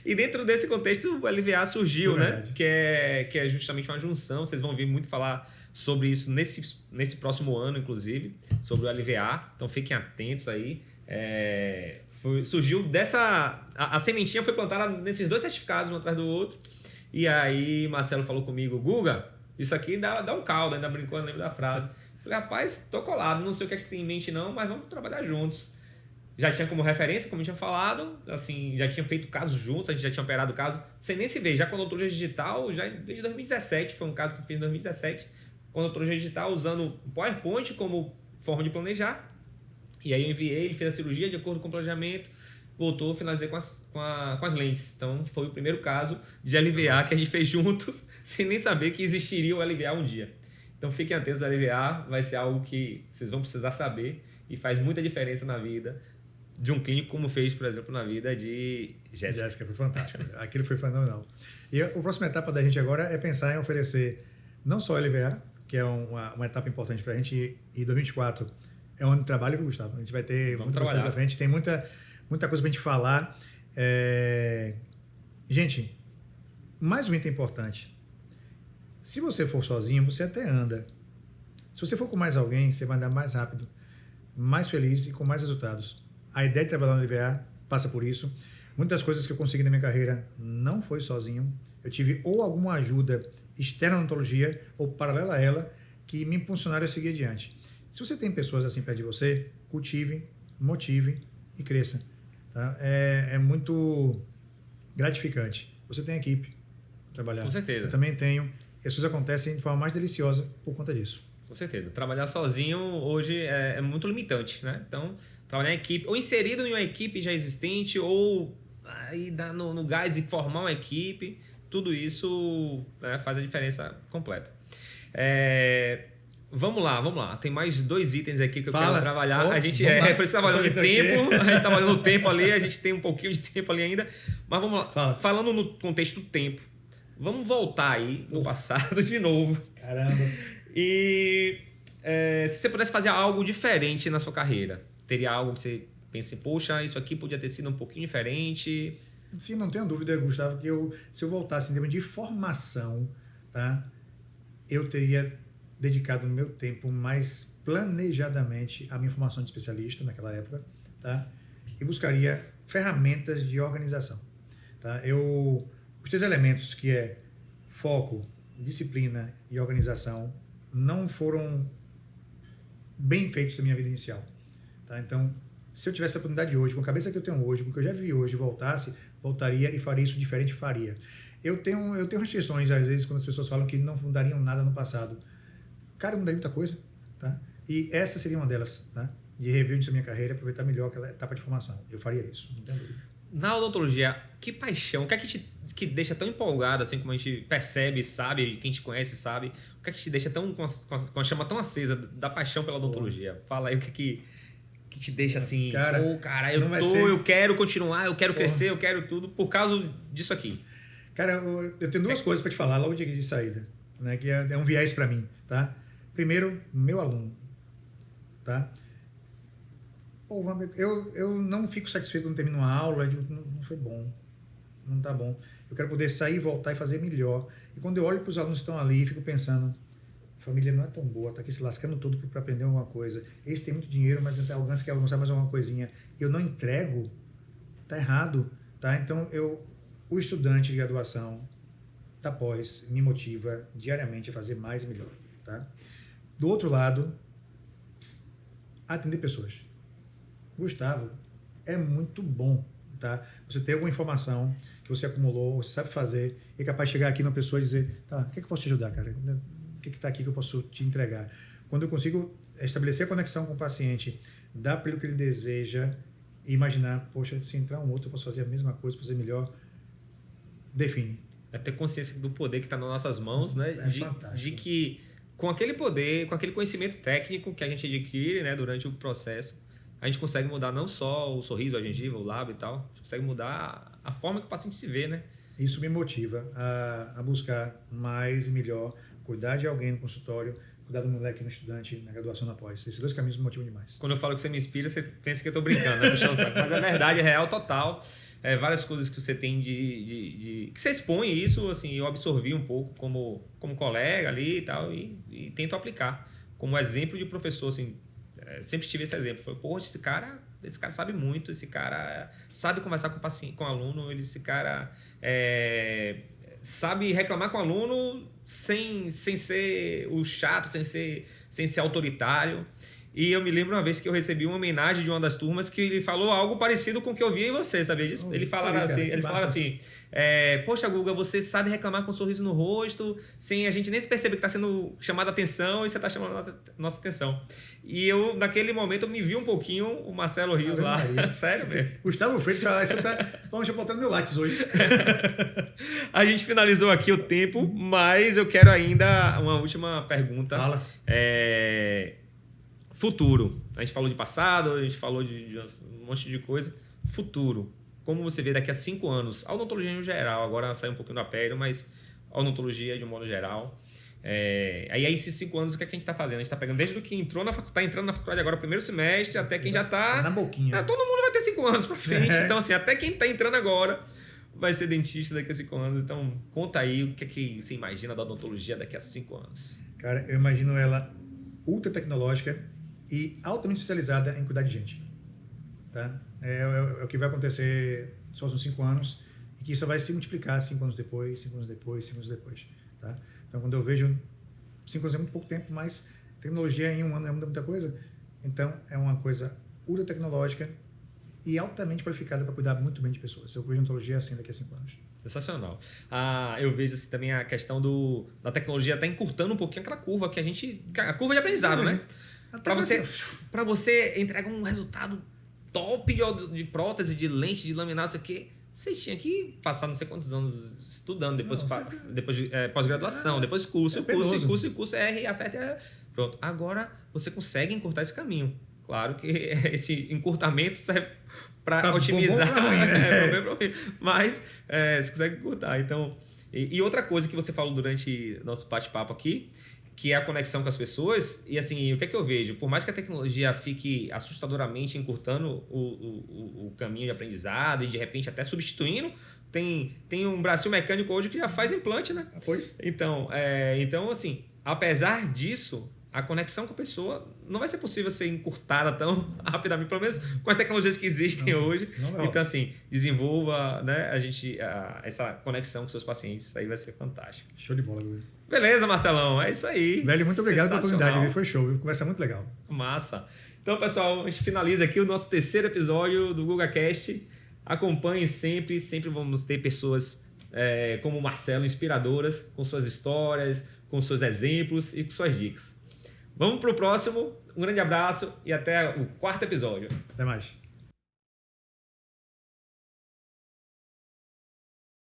E dentro desse contexto, o LVA surgiu, né? Que é justamente uma junção. Vocês vão ouvir muito falar sobre isso nesse próximo ano, inclusive, sobre o LVA. Então, fiquem atentos aí. Surgiu dessa... A sementinha foi plantada nesses 2 certificados, um atrás do outro. E aí, Marcelo falou comigo, Guga, isso aqui dá um caldo, ainda brincou, não lembro da frase. Falei, rapaz, tô colado, não sei o que você tem em mente não, mas vamos trabalhar juntos. Já tinha como referência, como eu tinha falado, assim, já tinha feito casos juntos, a gente já tinha operado casos, sem nem se ver, já com a odontologia digital, já desde 2017, foi um caso que a gente fez em 2017, com a odontologia digital, usando o PowerPoint como forma de planejar. E aí eu enviei, ele fez a cirurgia de acordo com o planejamento, voltou, finalizei com as lentes. Então foi o primeiro caso de LVA que a gente fez juntos, sem nem saber que existiria o LVA um dia. Então fiquem atentos, o LVA vai ser algo que vocês vão precisar saber e faz muita diferença na vida de um clínico, como fez, por exemplo, na vida de Jéssica. Jéssica, foi fantástico. Aquilo foi fenomenal. E a próxima etapa da gente agora é pensar em oferecer não só o LVA, que é uma etapa importante para a gente, e 2024 é um ano de trabalho, viu, Gustavo? A gente vai ter muita coisa pela frente, tem muita coisa para a gente falar. Gente, mais um item importante. Se você for sozinho, você até anda. Se você for com mais alguém, você vai andar mais rápido, mais feliz e com mais resultados. A ideia de trabalhar no LVA passa por isso. Muitas coisas que eu consegui na minha carreira não foi sozinho. Eu tive ou alguma ajuda externa à odontologia ou paralela a ela que me impulsionaram a seguir adiante. Se você tem pessoas assim perto de você, cultive, motive e cresça. Tá? É muito gratificante. Você tem equipe para trabalhar. Com certeza. Eu também tenho. E as coisas acontecem de forma mais deliciosa por conta disso. Com certeza. Trabalhar sozinho hoje é muito limitante, né? Então, trabalhar em equipe, ou inserido em uma equipe já existente, ou aí dar no gás e formar uma equipe, tudo isso faz a diferença completa. Vamos lá. Tem mais 2 itens aqui que eu quero trabalhar. A gente por isso trabalhando em tempo, a gente está trabalhando no tempo ali, a gente tem um pouquinho de tempo ali ainda. Mas vamos lá. Falando no contexto do tempo, vamos voltar aí no passado de novo. Caramba. E se você pudesse fazer algo diferente na sua carreira, teria algo que você pense, poxa, isso aqui podia ter sido um pouquinho diferente? Sim, não tenho dúvida, Gustavo, que se eu voltasse em termos de formação, tá, eu teria dedicado o meu tempo mais planejadamente à minha formação de especialista naquela época, tá, e buscaria ferramentas de organização. Tá? Os 3 elementos que é foco, disciplina e organização não foram bem feitos na minha vida inicial. Tá? Então, se eu tivesse a oportunidade hoje, com a cabeça que eu tenho hoje, com o que eu já vi hoje, voltaria e faria isso diferente, faria. Eu tenho restrições, às vezes, quando as pessoas falam que não mudariam nada no passado. Cara, eu mudaria muita coisa. Tá? E essa seria uma delas, tá? De rever isso na minha carreira, aproveitar melhor aquela etapa de formação. Eu faria isso, não tenho dúvida. na odontologia, que paixão, o que é que deixa tão empolgado, assim, como a gente percebe, sabe, quem te conhece sabe, o que é que te deixa tão com a chama tão acesa da paixão pela odontologia? Fala aí o que te deixa assim, cara, eu quero continuar, eu quero crescer, eu quero tudo por causa disso aqui. Cara, eu tenho duas coisas para te falar logo de saída, né, que é um viés para mim, tá? Primeiro, meu aluno, tá? Pô, eu não fico satisfeito quando termino uma aula, eu digo, não foi bom, não tá bom. Eu quero poder sair, voltar e fazer melhor. E quando eu olho para os alunos que estão ali, fico pensando, a família não é tão boa, tá aqui se lascando tudo para aprender alguma coisa. Esse tem muito dinheiro, mas tem alguns que querem mostrar mais alguma coisinha. E eu não entrego, tá errado, tá? Então, o estudante de graduação da pós me motiva diariamente a fazer mais e melhor, tá? Do outro lado, atender pessoas. Gustavo, é muito bom, tá? Você ter alguma informação que você acumulou, você sabe fazer, e é capaz de chegar aqui numa pessoa e dizer, tá, o que é que eu posso te ajudar, cara? O que está aqui que eu posso te entregar? Quando eu consigo estabelecer a conexão com o paciente, dar pelo que ele deseja e imaginar, poxa, se entrar um outro, eu posso fazer a mesma coisa, fazer melhor, define. É ter consciência do poder que está nas nossas mãos, né? De que com aquele poder, com aquele conhecimento técnico que a gente adquire, né, durante o processo, a gente consegue mudar não só o sorriso, a gengiva, o lábio e tal, a gente consegue mudar a forma que o paciente se vê, né? Isso me motiva a buscar mais e melhor, cuidar de alguém no consultório, cuidar do moleque no estudante, na graduação na pós. Esses dois caminhos me motivam demais. Quando eu falo que você me inspira, você pensa que eu tô brincando, né? Puxando o saco. Mas é verdade, é real total. Várias coisas que você tem que você expõe isso, assim, eu absorvi um pouco como colega ali e tal, e tento aplicar como exemplo de professor, assim, sempre tive esse exemplo. Foi, poxa, esse cara sabe muito, esse cara sabe conversar com o paciente, com o aluno, esse cara sabe reclamar com o aluno sem ser o chato, sem ser autoritário. E eu me lembro uma vez que eu recebi uma homenagem de uma das turmas que ele falou algo parecido com o que eu vi em você, sabia disso? Eles falaram assim, poxa, Guga, você sabe reclamar com um sorriso no rosto, sem a gente nem se perceber que está sendo chamada a atenção e você está chamando a nossa atenção. E eu, naquele momento, eu me vi um pouquinho o Marcelo Rios lá. Sério mesmo. Gustavo Freitas, você tá botando meu látis hoje. A gente finalizou aqui o tempo, mas eu quero ainda uma última pergunta. Fala. Futuro. A gente falou de passado, a gente falou de um monte de coisa. Futuro. Como você vê daqui a 5 anos? A odontologia em geral, agora sai um pouquinho da pele, mas a odontologia de um modo geral. Aí esses 5 anos, o que a gente está fazendo? A gente está pegando desde o que entrou tá entrando na faculdade agora, primeiro semestre, até quem já está... Na boquinha. Todo mundo vai ter 5 anos para frente. Então, assim, até quem está entrando agora vai ser dentista daqui a 5 anos. Então, conta aí o que você imagina da odontologia daqui a 5 anos. Cara, eu imagino ela ultra tecnológica e altamente especializada em cuidar de gente. Tá? É o que vai acontecer nos próximos 5 anos e que isso vai se multiplicar 5 anos depois, 5 anos depois, 5 anos depois. Tá? Então, quando eu vejo 5 anos é muito pouco tempo, mas tecnologia em 1 ano muda muita coisa. Então, é uma coisa ultra tecnológica e altamente qualificada para cuidar muito bem de pessoas. Eu vejo odontologia assim daqui a 5 anos. Sensacional. Eu vejo assim, também a questão da tecnologia está encurtando um pouquinho aquela curva a curva de aprendizado, né? Para você entregar um resultado top de prótese, de lente, de laminar, isso aqui, você tinha que passar não sei quantos anos estudando, depois pós-graduação, depois curso, R, acerta, pronto. Agora você consegue encurtar esse caminho. Claro que esse encurtamento serve para otimizar, mas você consegue encurtar. Então, e outra coisa que você falou durante nosso bate-papo aqui, que é a conexão com as pessoas. E assim, o que é que eu vejo? Por mais que a tecnologia fique assustadoramente encurtando o caminho de aprendizado e de repente até substituindo, tem um braço mecânico hoje que já faz implante, né? Pois. Então, assim, apesar disso, a conexão com a pessoa não vai ser possível ser encurtada tão rapidamente, pelo menos com as tecnologias que existem hoje. Então, assim, desenvolva, né, essa conexão com seus pacientes. Isso aí vai ser fantástico. Show de bola, Guilherme. Beleza, Marcelão. É isso aí. Velho, muito obrigado pela oportunidade. Foi show. Conversa muito legal. Massa. Então, pessoal, a gente finaliza aqui o nosso 3º episódio do GugaCast. Acompanhe sempre. Sempre vamos ter pessoas como o Marcelo, inspiradoras, com suas histórias, com seus exemplos e com suas dicas. Vamos para o próximo. Um grande abraço e até o 4º episódio. Até mais.